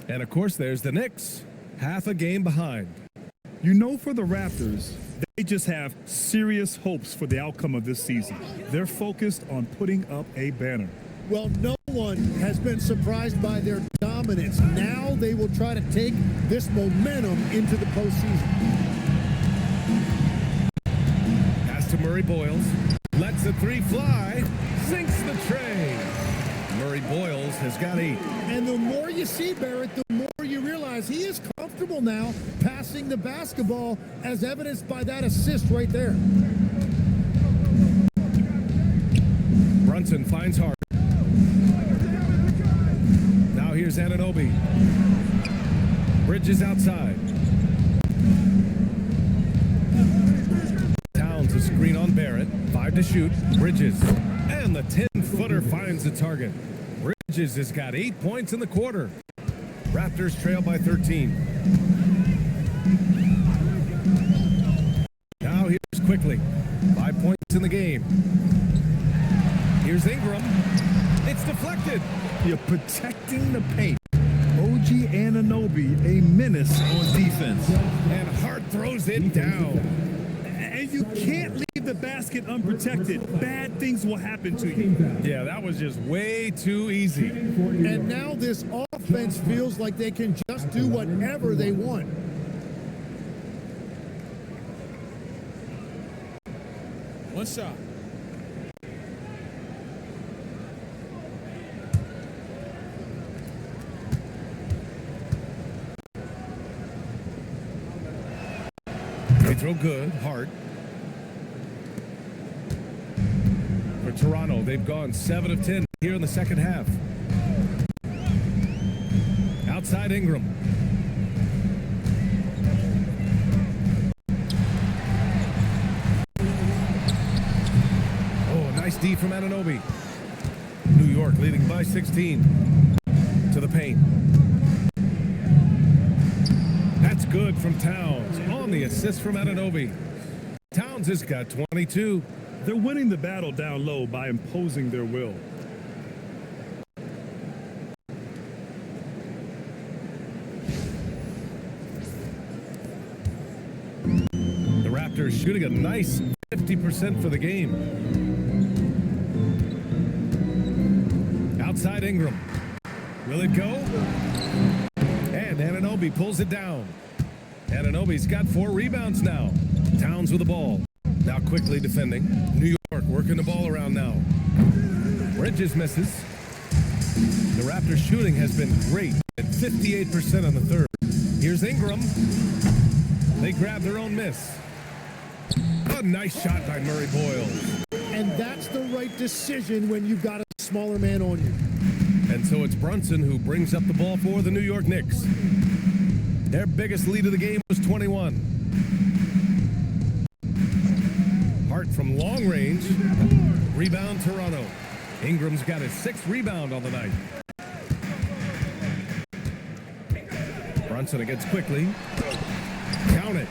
And of course, there's the Knicks, half a game behind. You know, for the Raptors, they just have serious hopes for the outcome of this season. They're focused on putting up a banner. Well, no one has been surprised by their dominance. Now they will try to take this momentum into the postseason. To Murray Boyles, lets the 3 fly, sinks the tray. Murray Boyles has got 8. And the more you see Barrett, the more you realize he is comfortable now passing the basketball, as evidenced by that assist right there. Brunson finds Hart. Now here's Anunoby. Bridges outside. A screen on Barrett, 5 to shoot, Bridges, and the 10-footer finds the target. Bridges has got 8 points in the quarter. Raptors trail by 13. Now here's Quickly, 5 points in the game. Here's Ingram, it's deflected. You're protecting the paint. OG Anunoby, a menace on defense. And Hart throws it down. And you can't leave the basket unprotected. Bad things will happen to you. Yeah, that was just way too easy. And now this offense feels like they can just do whatever they want. One shot. throw good. Hart. For Toronto, they've gone 7 of 10 here in the second half. Outside Ingram. Oh, nice D from Anunoby. New York leading by 16 to the paint. That's good from Towns on the assist from Anunoby. Towns has got 22. They're winning the battle down low by imposing their will. The Raptors shooting a nice 50% for the game. Outside Ingram. Will it go? And Anunoby pulls it down. Anunoby's got 4 rebounds now. Towns with the ball. Now quickly defending. New York working the ball around now. Bridges misses. The Raptors shooting has been great at 58% on the third. Here's Ingram. They grab their own miss. A nice shot by Murray Boyle. And that's the right decision when you've got a smaller man on you. And so it's Brunson who brings up the ball for the New York Knicks. Their biggest lead of the game was 21. Hart from long range. Rebound Toronto. Ingram's got his 6th rebound on the night. Brunson against Quickly. Count it.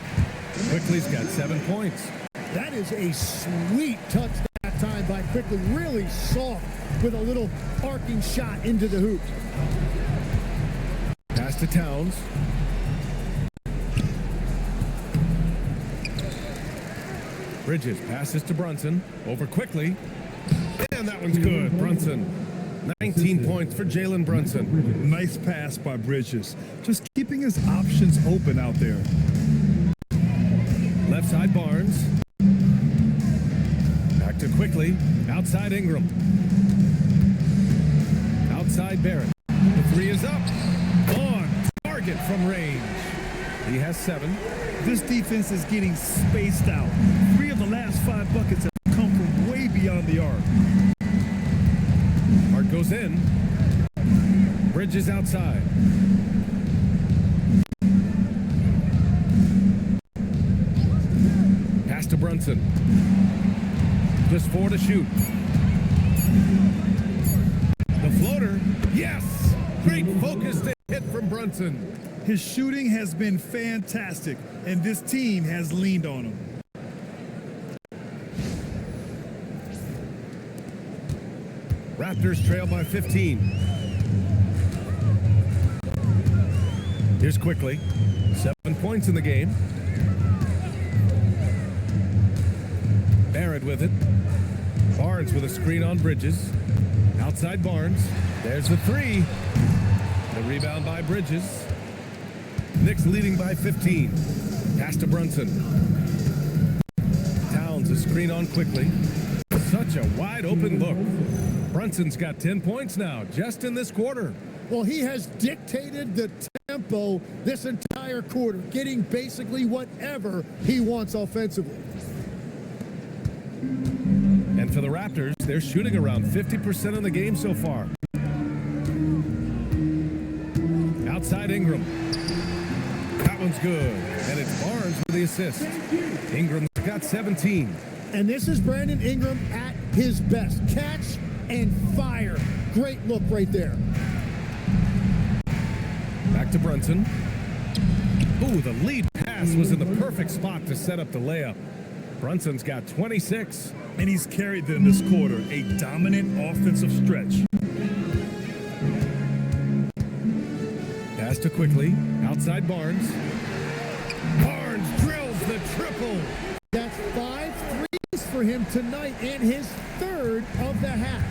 Quickly's got 7 points. That is a sweet touch that time by Quickly. Really soft with a little arcing shot into the hoop. Pass to Towns. Bridges passes to Brunson. Over Quickly. And that one's good. Brunson. 19 points for Jalen Brunson. Nice pass by Bridges. Just keeping his options open out there. Left side Barnes. Back to Quickly. Outside Ingram. Outside Barrett. The 3 is up. On target from range. He has 7. This defense is getting spaced out. 3 of the last 5 buckets have come from way beyond the arc. Hart goes in. Bridges outside. Pass to Brunson. Just 4 to shoot. The floater. Yes! Great focused hit from Brunson. His shooting has been fantastic, and this team has leaned on him. Raptors trail by 15. Here's Quickly. 7 points in the game. Barrett with it. Barnes with a screen on Bridges. Outside Barnes. There's the 3. The rebound by Bridges. Knicks leading by 15. Pass to Brunson. Towns a screen on Quickly. Such a wide open look. Brunson's got 10 points now, just in this quarter. Well, he has dictated the tempo this entire quarter, getting basically whatever he wants offensively. And for the Raptors, they're shooting around 50% in the game so far. Outside Ingram. That one's good. And it's Barnes with the assist. Ingram's got 17. And this is Brandon Ingram at his best. Catch and fire. Great look right there. Back to Brunson. Ooh, the lead pass was in the perfect spot to set up the layup. Brunson's got 26. And he's carried them this quarter, a dominant offensive stretch. Pass to Quickly. Outside Barnes. Barnes drills the triple. That's 5 threes for him tonight and his 3rd of the half.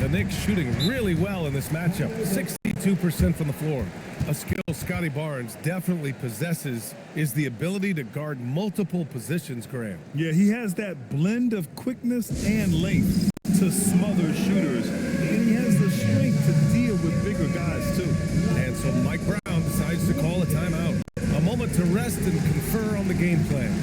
The Knicks shooting really well in this matchup. 62% from the floor. A skill Scotty Barnes definitely possesses is the ability to guard multiple positions, Graham. Yeah, he has that blend of quickness and length to smother shooters. And he has the strength to deal with bigger guys, too. And so Mike Brown decides to call a timeout. A moment moment to rest and confer on the game plan.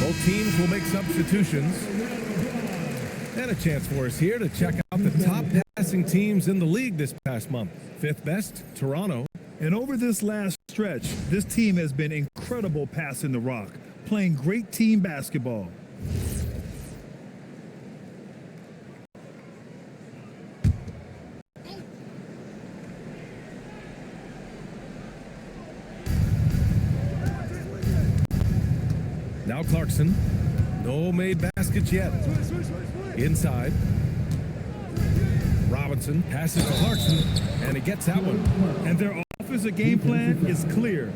Both teams will make substitutions. And a chance for us here to check out the top passing teams in the league this past month. Fifth best, Toronto. And over this last stretch, this team has been incredible passing the rock, playing great team basketball. Now Clarkson. No made baskets yet. Inside. Robinson passes to Clarkson, and he gets that one. And their offensive game plan is clear.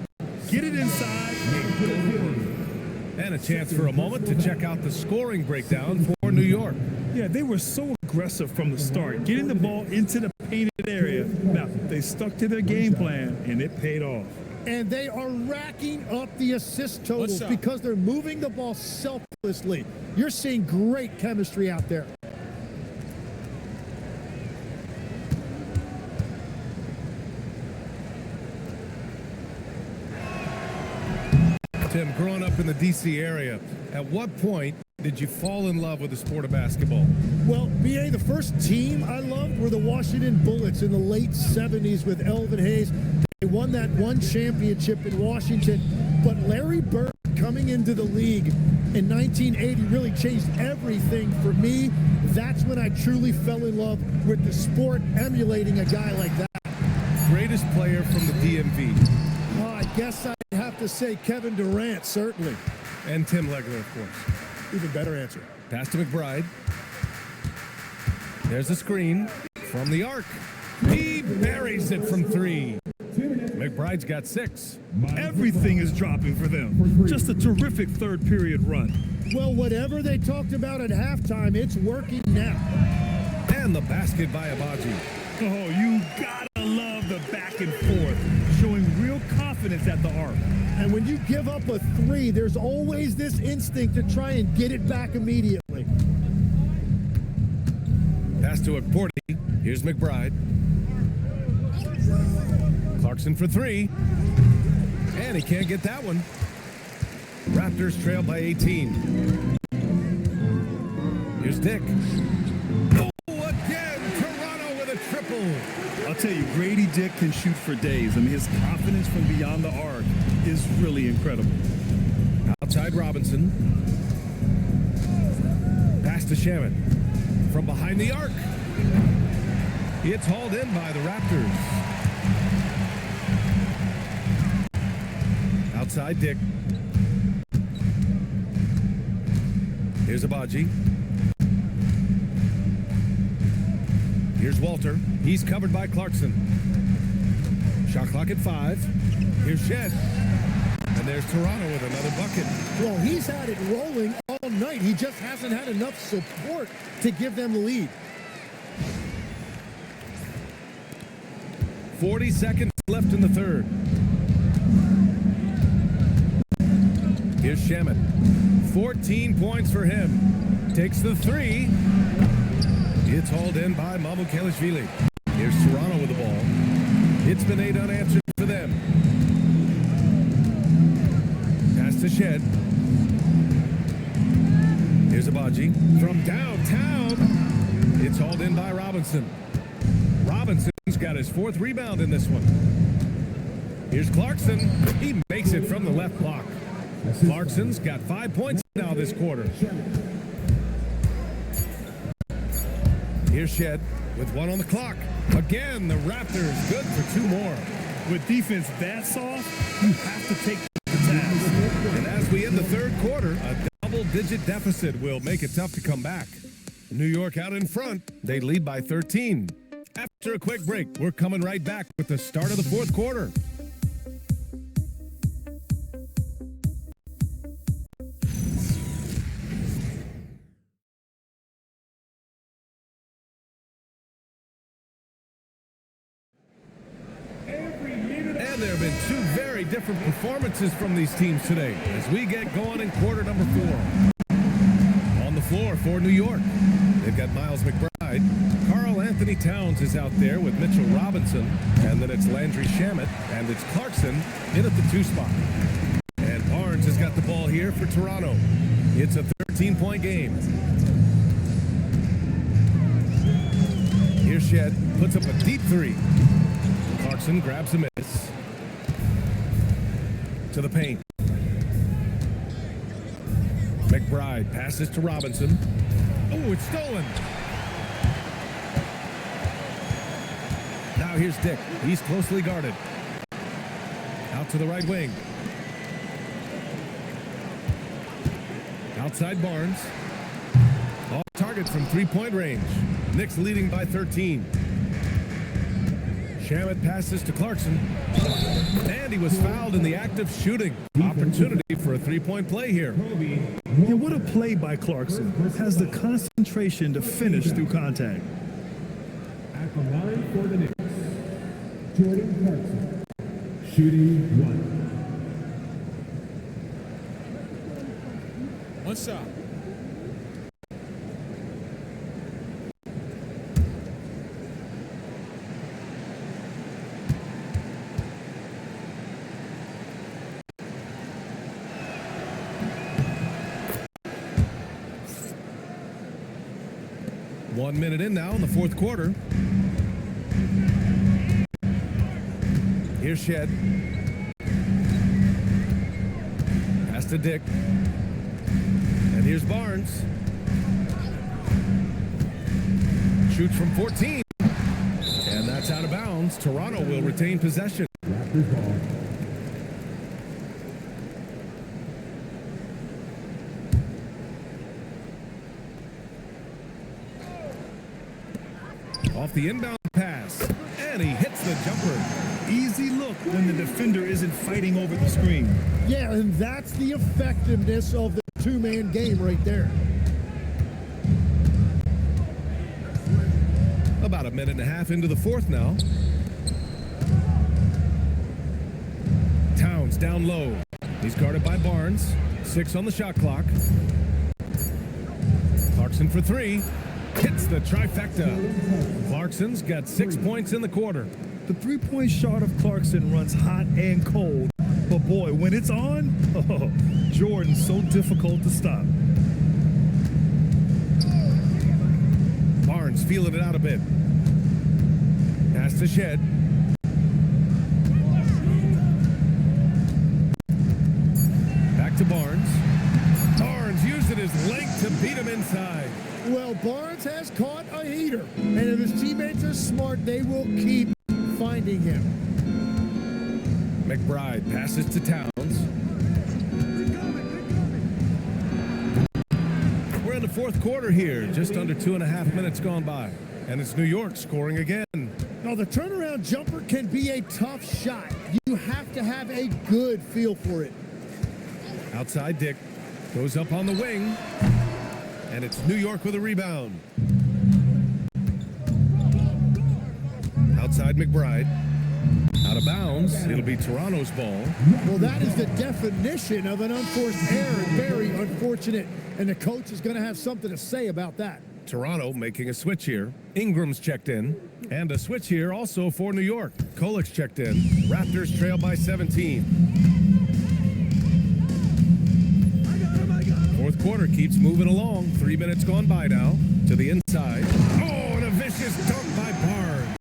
Get it inside and put it in. And a chance for a moment to check out the scoring breakdown for New York. Yeah, they were so aggressive from the start, getting the ball into the painted area. Now, they stuck to their game plan, and it paid off. And they are racking up the assist totals because they're moving the ball selflessly. You're seeing great chemistry out there. Tim, growing up in the D.C. area, at what point did you fall in love with the sport of basketball? Well, B.A., the first team I loved were the Washington Bullets in the late 70s with Elvin Hayes. They won that one championship in Washington, but Larry Bird coming into the league in 1980 really changed everything for me. That's when I truly fell in love with the sport, emulating a guy like that. Greatest player from the DMV? Oh, I guess I'd have to say Kevin Durant, certainly. And Tim Legler, of course. Even better answer. Pass to McBride. There's the screen from the arc. He buries it from three. McBride's got 6. Everything is dropping for them. Just a terrific third period run. Well, whatever they talked about at halftime, it's working now. And the basket by Abaji. Oh, you gotta love the back and forth, showing real confidence at the arc. And when you give up a 3, there's always this instinct to try and get it back immediately. Pass to Akporti. Here's McBride. Clarkson for 3. And he can't get that one. Raptors trail by 18. Here's Dick. Oh, again! Toronto with a triple. I'll tell you, Grady Dick can shoot for days. I mean, his confidence from beyond the arc is really incredible. Outside Robinson. Pass to Shaman. From behind the arc. It's hauled in by the Raptors. Outside Dick. Here's Abaji. Here's Walter. He's covered by Clarkson. Shot clock at 5. Here's Shed. And there's Toronto with another bucket. Well, he's had it rolling all night. He just hasn't had enough support to give them the lead. 40 seconds left in the third. Here's Shaman. 14 points for him. Takes the 3. It's hauled in by Mamukelishvili. Here's Toronto with the ball. It's been 8 unanswered for them. Pass to Shed. Here's Abaji. From downtown. It's hauled in by Robinson. Robinson's got got his 4th rebound in this one. Here's Clarkson. He makes it from the left block. Clarkson's got 5 points now this quarter. Here's Shed with 1 on the clock. Again, the Raptors good for 2 more. With defense that soft, you have to take the task. And as we end the 3rd quarter, a double-digit deficit will make it tough to come back. New York out in front. They lead by 13. After a quick break, we're coming right back with the start of the 4th quarter. And there have been 2 very different performances from these teams today as we get going in quarter number 4. On the floor for New York, they've got Miles McBride. Karl Anthony Towns is out there with Mitchell Robinson. And then it's Landry Shamet. And it's Clarkson in at the 2 spot. And Barnes has got the ball here for Toronto. It's a 13-point game. Here's Shed. Puts up a deep 3. Clarkson grabs a miss. To the paint. McBride passes to Robinson. Oh, it's stolen. Now here's Dick. He's closely guarded. Out to the right wing. Outside Barnes. Off target from 3-point range. Knicks leading by 13. Shamet passes to Clarkson. And he was fouled in the act of shooting. Opportunity for a 3-point play here. And what a play by Clarkson. Has the concentration to finish through contact. At the line for the Knicks, Jordan Clarkson, shooting 1. One shot. One minute in now in the 4th quarter. Here's Shed. Pass to Dick. And here's Barnes. Shoots from 14. And that's out of bounds. Toronto will retain possession. Raptors ball. Off the inbound pass. And he hits the jumper. Easy look when the defender isn't fighting over the screen. Yeah, and that's the effectiveness of the 2-man game right there. About a minute and a half into the 4th now. Towns down low. He's guarded by Barnes. 6 on the shot clock. Clarkson for 3. Hits the trifecta. Clarkson's got 6 points in the quarter. The 3-point shot of Clarkson runs hot and cold. But boy, when it's on, Jordan's so difficult to stop. Barnes feeling it out a bit. Pass to Shed. Back to Barnes. Barnes using his length to beat him inside. Well, Barnes has caught a heater, and if his teammates are smart, they will keep finding him. McBride passes to Towns. We're in the 4th quarter here, just under 2.5 minutes gone by. And it's New York scoring again. Now, the turnaround jumper can be a tough shot. You have to have a good feel for it. Outside Dick. Goes up on the wing. And it's New York with a rebound. Outside McBride. Out of bounds. It'll be Toronto's ball. Well, that is the definition of an unforced error. Very unfortunate. And the coach is going to have something to say about that. Toronto making a switch here. Ingram's checked in. And a switch here also for New York. Kolik's checked in. Raptors trail by 17. 4th quarter keeps moving along. 3 minutes gone by now. To the inside. Oh, and a vicious dunk by Barnes.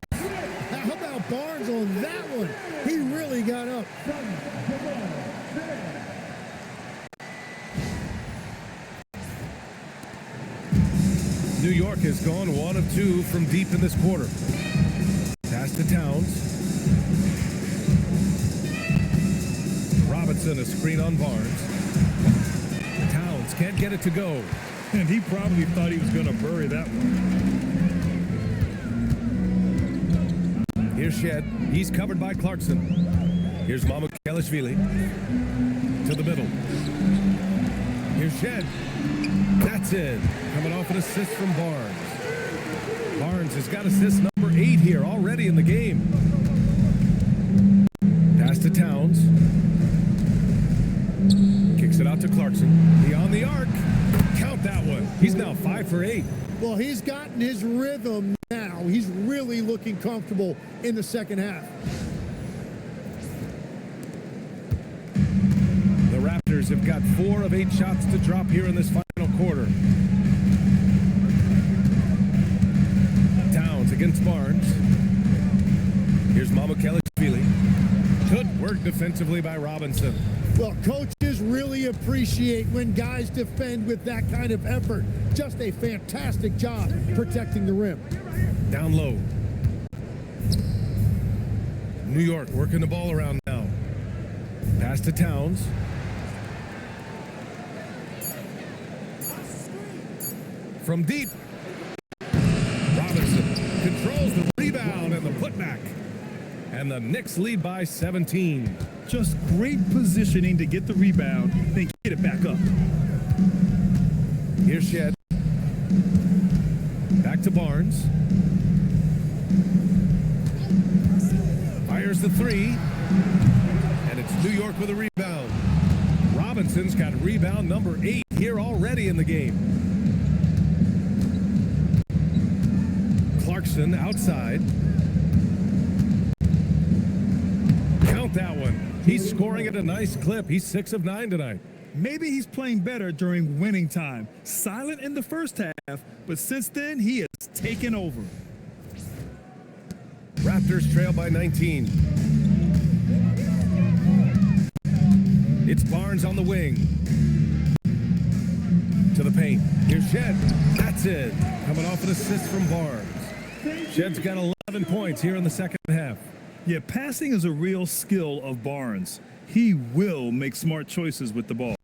How about Barnes on that one. He really got up. New York has gone 1 of 2 from deep in this quarter. Pass to Towns. Robinson, a screen on Barnes. Towns can't get it to go. And he probably thought he was going to bury that one. Here's Shed. He's covered by Clarkson. Here's Mamukelashvili. To the middle. Here's Shed. That's it. Coming off an assist from Barnes. Barnes has got assist number 8 here already in the game. Pass to Towns. Kicks it out to Clarkson. Beyond the arc. Count that one. He's now 5 for 8. Well, he's gotten his rhythm now. He's really looking comfortable in the second half. The Raptors have got 4 of 8 shots to drop here in this final quarter. Towns against Barnes. Here's Mamukelashvili. Good work defensively by Robinson. Well, coaches really appreciate when guys defend with that kind of effort. Just a fantastic job protecting the rim. Down low. New York working the ball around now. Pass to Towns. From deep. Robinson controls the rebound and the putback. And the Knicks lead by 17. Just great positioning to get the rebound, then get it back up. Here's Shed. Back to Barnes. Fires the 3. And it's New York with a rebound. Robinson's got rebound number 8 here already in the game. Clarkson outside. Count that one. He's scoring at a nice clip. He's 6 of 9 tonight. Maybe he's playing better during winning time. Silent in the first half, but since then, he has taken over. Raptors trail by 19. It's Barnes on the wing. To the paint. Here's Shed. That's it. Coming off an assist from Barnes. Shed's got 11 points here in the second half. Yeah, passing is a real skill of Barnes. He will make smart choices with the ball.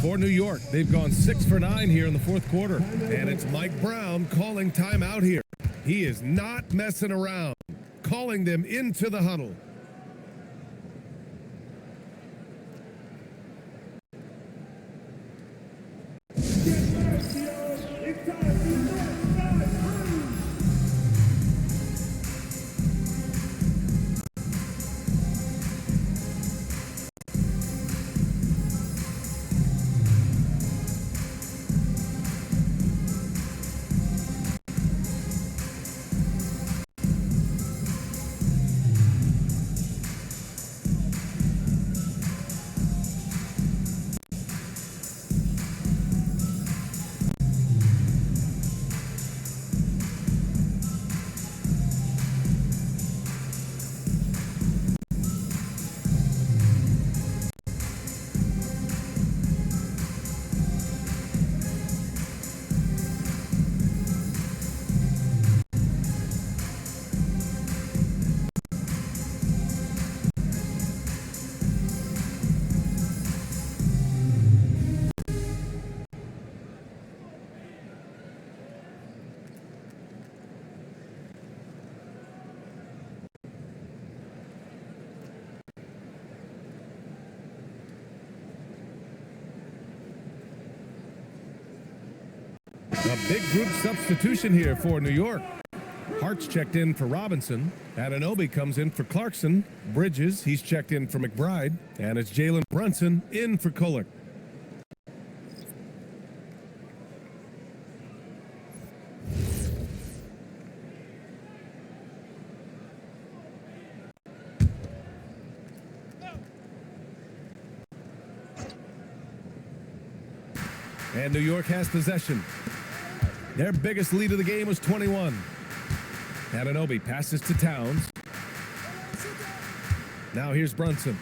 For New York, they've gone 6 for 9 here in the fourth quarter. And it's Mike Brown calling timeout here. He is not messing around, calling them into the huddle. A big group substitution here for New York. Hart's checked in for Robinson. Anunoby comes in for Clarkson. Bridges, he's checked in for McBride. And it's Jalen Brunson in for Kolek. And New York has possession. Their biggest lead of the game was 21. Anunoby passes to Towns. Now here's Brunson.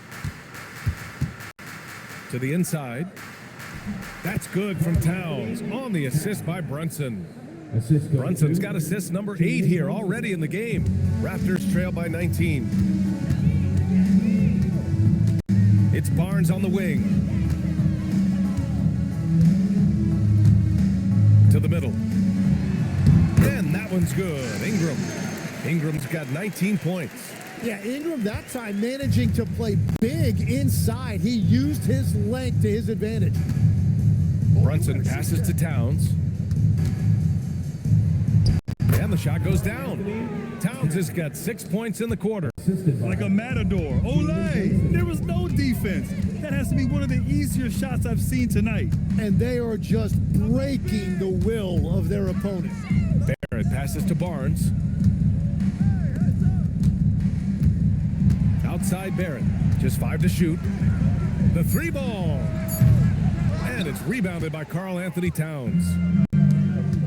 To the inside. That's good from Towns on the assist by Brunson. Brunson's got assist number 8 here already in the game. Raptors trail by 19. It's Barnes on the wing. To the middle. And that one's good. Ingram's got 19 points. Yeah, Ingram that time managing to play big inside. He used his length to his advantage. Brunson passes to Towns. And the shot goes down. Towns has got 6 points in the quarter. Like a matador. Olay! There was no defense. That has to be one of the easier shots I've seen tonight. And they are just breaking the will of their opponent. Barrett passes to Barnes. Outside Barrett. Just 5 to shoot. The 3 ball. And it's rebounded by Karl Anthony Towns.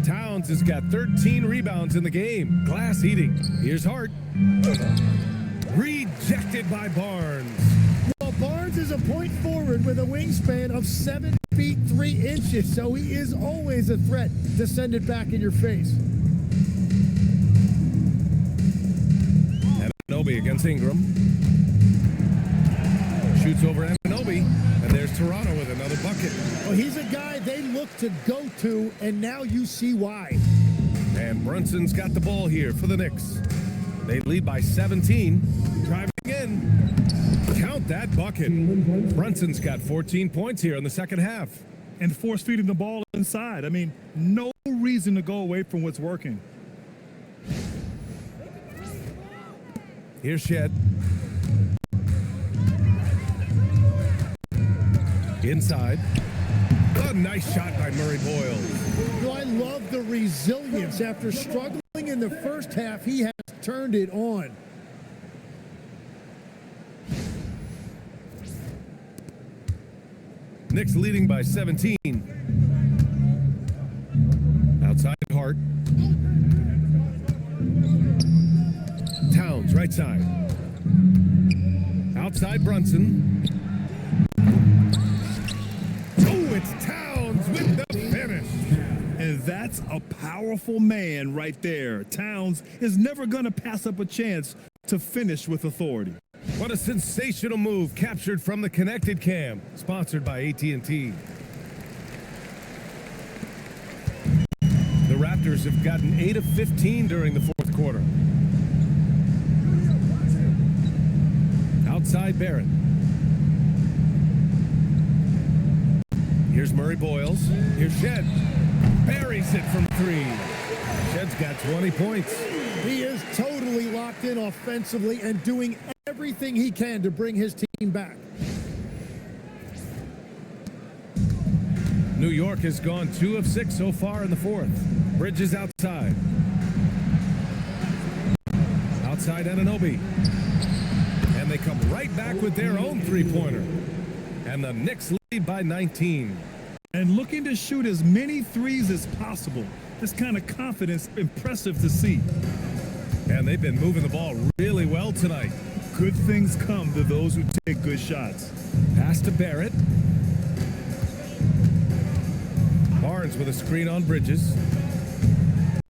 Towns has got 13 rebounds in the game. Glass eating. Here's Hart. Rejected by Barnes. Well, Barnes is a point forward with a wingspan of 7 feet 3 inches, so he is always a threat to send it back in your face. Anunoby against Ingram. Shoots over Anunoby, and there's Toronto with another bucket. Well, he's a guy they look to go to, and now you see why. And Brunson's got the ball here for the Knicks. They lead by 17. Driving in. Count that bucket. Brunson's got 14 points here in the second half. And force feeding the ball inside. I mean, no reason to go away from what's working. Here's Shed. Inside. A nice shot by Murray Boyle. Well, I love the resilience. After struggling in the first half, he has turned it on. Knicks leading by 17. Outside Hart. Towns, right side. Outside Brunson. Oh, it's Towns with the finish. And that's a powerful man right there. Towns is never going to pass up a chance to finish with authority. What a sensational move captured from the Connected Cam, sponsored by AT&T. The Raptors have gotten 8 of 15 during the fourth quarter. Outside Barrett. Here's Murray Boyles. Here's Shed. Buries it from 3. Shed's got 20 points. He is totally locked in offensively and doing everything he can to bring his team back. New York has gone 2 of 6 so far in the fourth. Bridges outside. Outside Anunoby. And they come right back with their own three-pointer. And the Knicks lead by 19. And looking to shoot as many threes as possible. This kind of confidence, impressive to see. And they've been moving the ball really well tonight. Good things come to those who take good shots. Pass to Barrett. Barnes with a screen on Bridges.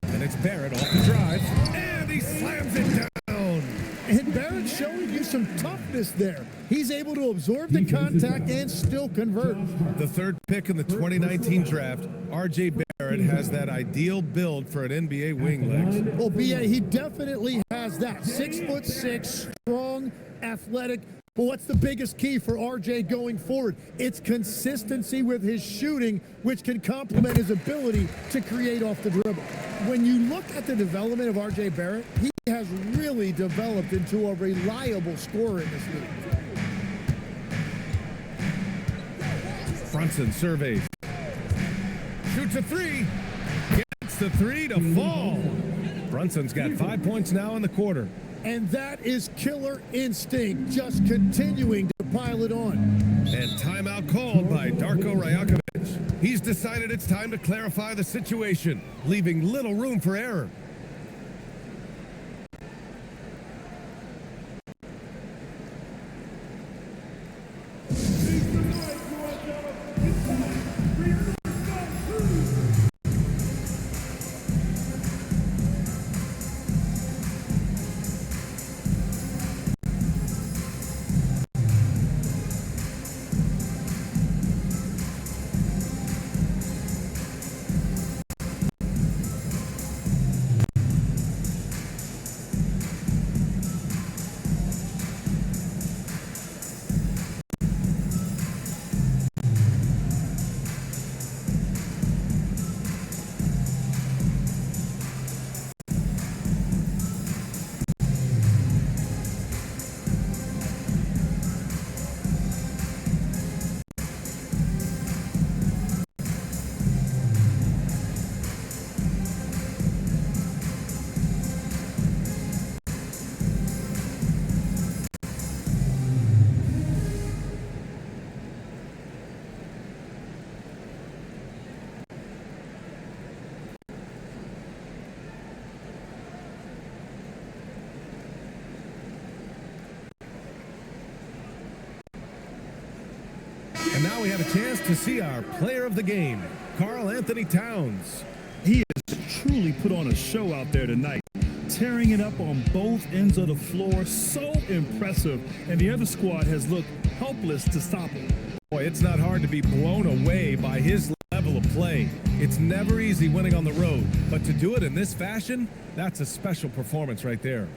And it's Barrett off the drive. And he slams it down. And Barrett showing you some toughness there. He's able to absorb the contact and still convert. The third pick in the 2019 draft, R.J. Barrett has that ideal build for an NBA wing, Lex. Well, B.A., he definitely has that. 6'6", strong, athletic. But what's the biggest key for RJ going forward? It's consistency with his shooting, which can complement his ability to create off the dribble. When you look at the development of RJ Barrett, he has really developed into a reliable scorer in this league. Brunson surveys. Shoots a 3. Gets the 3 to fall. Brunson's got 5 points now in the quarter. And that is killer instinct, just continuing to pile it on. And timeout called by Darko Rajakovic. He's decided it's time to clarify the situation, leaving little room for error. And now we have a chance to see our player of the game, Karl Anthony Towns. He has truly put on a show out there tonight, tearing it up on both ends of the floor. So impressive, and the other squad has looked helpless to stop him. Boy, it's not hard to be blown away by his level of play. It's never easy winning on the road, but to do it in this fashion, that's a special performance right there.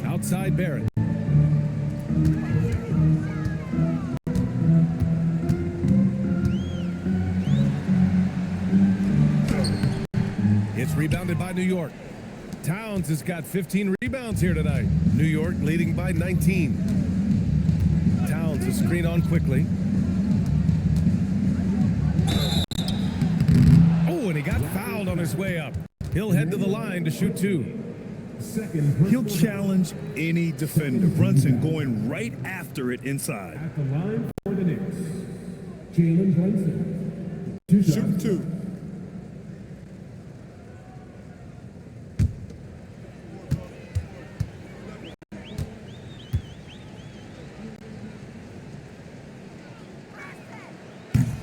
Outside Barrett. It's rebounded by New York. Towns has got 15 rebounds here tonight. New York leading by 19. Towns a screen on quickly. Oh, and he got fouled on his way up. He'll head to the line to shoot two. He'll challenge any defender. Brunson going right after it inside. At the line for the Knicks, Jalen Brunson. Shoot two.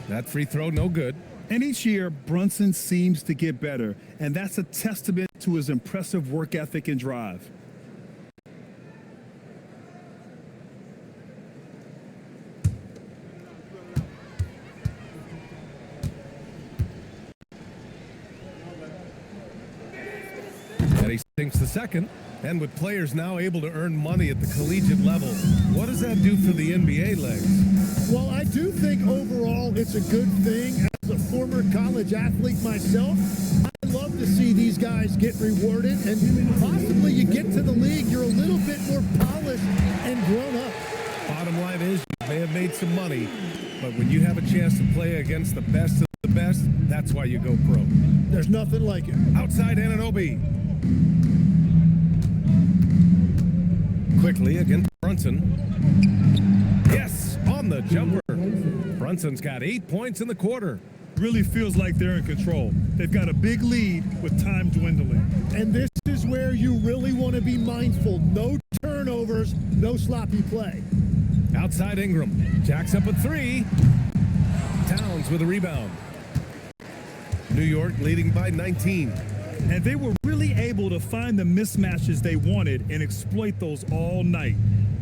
That free throw, no good. And each year, Brunson seems to get better, and that's a testament to his impressive work ethic and drive. And he sinks the second. And with players now able to earn money at the collegiate level, what does that do for the NBA legs? Well, I do think overall it's a good thing. As a former college athlete myself, I love to see these guys get rewarded, and possibly you get to the league, you're a little bit more polished and grown up. Bottom line is, you may have made some money, but when you have a chance to play against the best of the best, that's why you go pro. There's nothing like it. Outside Anunoby. Quickly against Brunson. Yes, on the jumper. Brunson's got 8 points in the quarter. Really feels like they're in control. They've got a big lead with time dwindling. And this is where you really want to be mindful. No turnovers, no sloppy play. Outside Ingram. Jacks up a three. Towns with a rebound. New York leading by 19. And they were really able to find the mismatches they wanted and exploit those all night.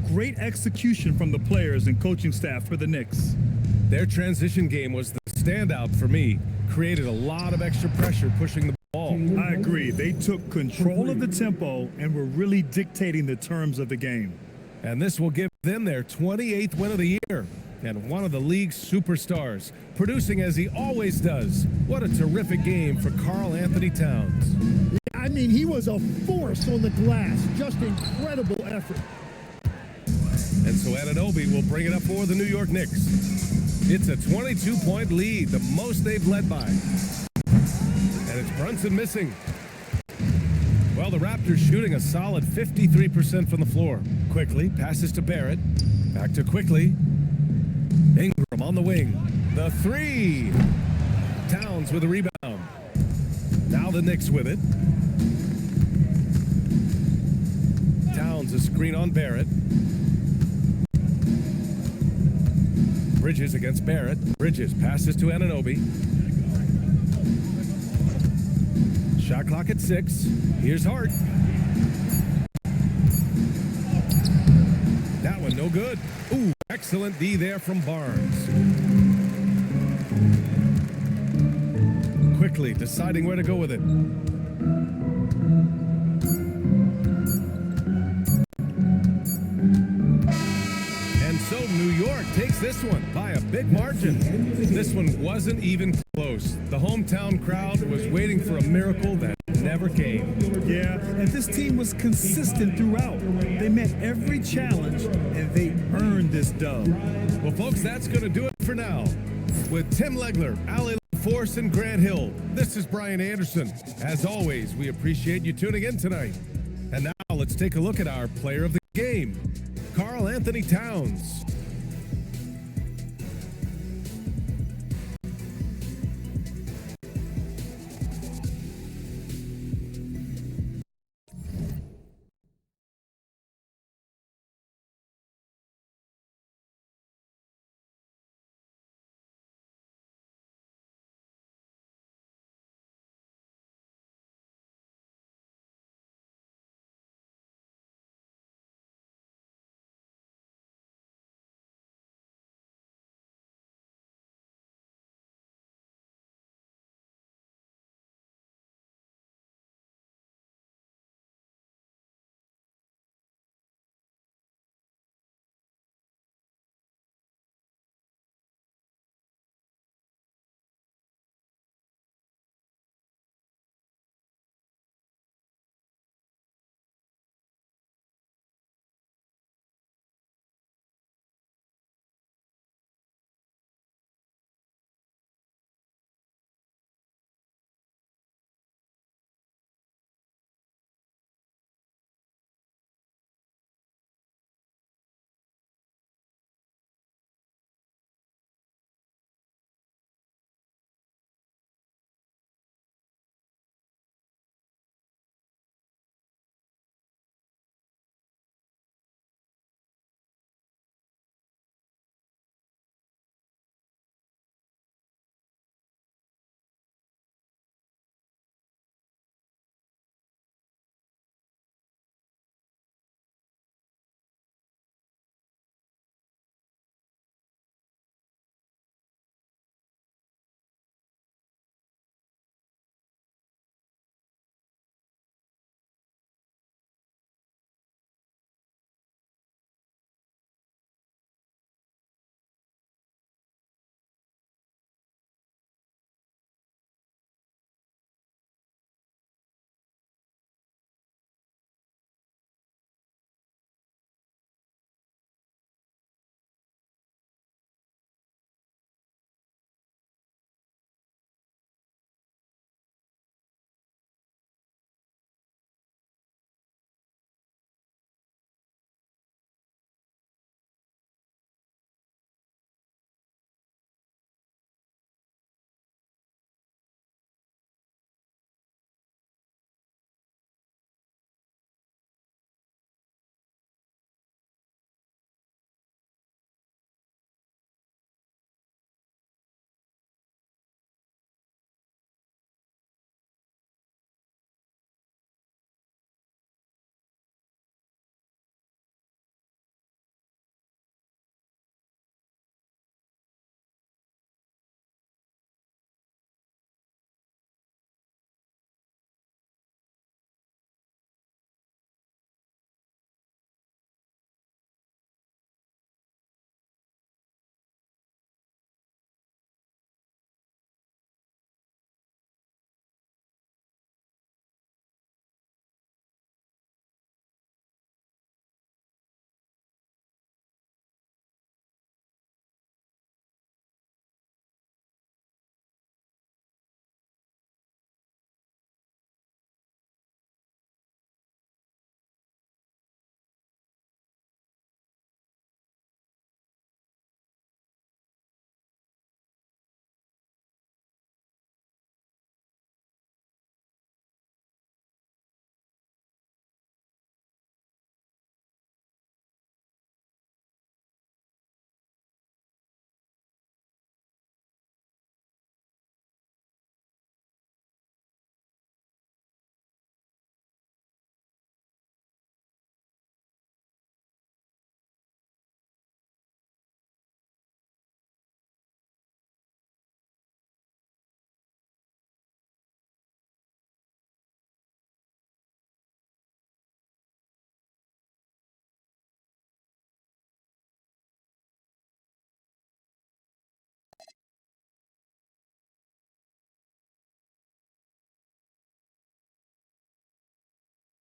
Great execution from the players and coaching staff for the Knicks. Their transition game was the standout for me. Created a lot of extra pressure pushing the ball. I agree. They took control of the tempo and were really dictating the terms of the game. And this will give them their 28th win of the year. And one of the league's superstars, producing as he always does. What a terrific game for Karl Anthony Towns. I mean, he was a force on the glass. Just incredible effort. And so Anunoby will bring it up for the New York Knicks. It's a 22-point lead, the most they've led by. And it's Brunson missing. Well, the Raptors shooting a solid 53% from the floor. Quickly passes to Barrett. Back to Quickly. Ingram on the wing. The three. Towns with a rebound. Now the Knicks with it. Towns a screen on Barrett. Bridges against Barrett. Bridges passes to Anunoby. Shot clock at 6. Here's Hart. That one no good. Ooh, excellent D there from Barnes. Quickly deciding where to go with it. And so New York takes this one by a big margin. This one wasn't even close. The hometown crowd was waiting for a miracle that never came. Yeah, and this team was consistent throughout. They met every challenge, and they earned this dub. Well, folks, that's going to do it for now. With Tim Legler, Ali Force, and Grant Hill, this is Brian Anderson. As always, we appreciate you tuning in tonight. And now let's take a look at our player of the game, Karl Anthony Towns.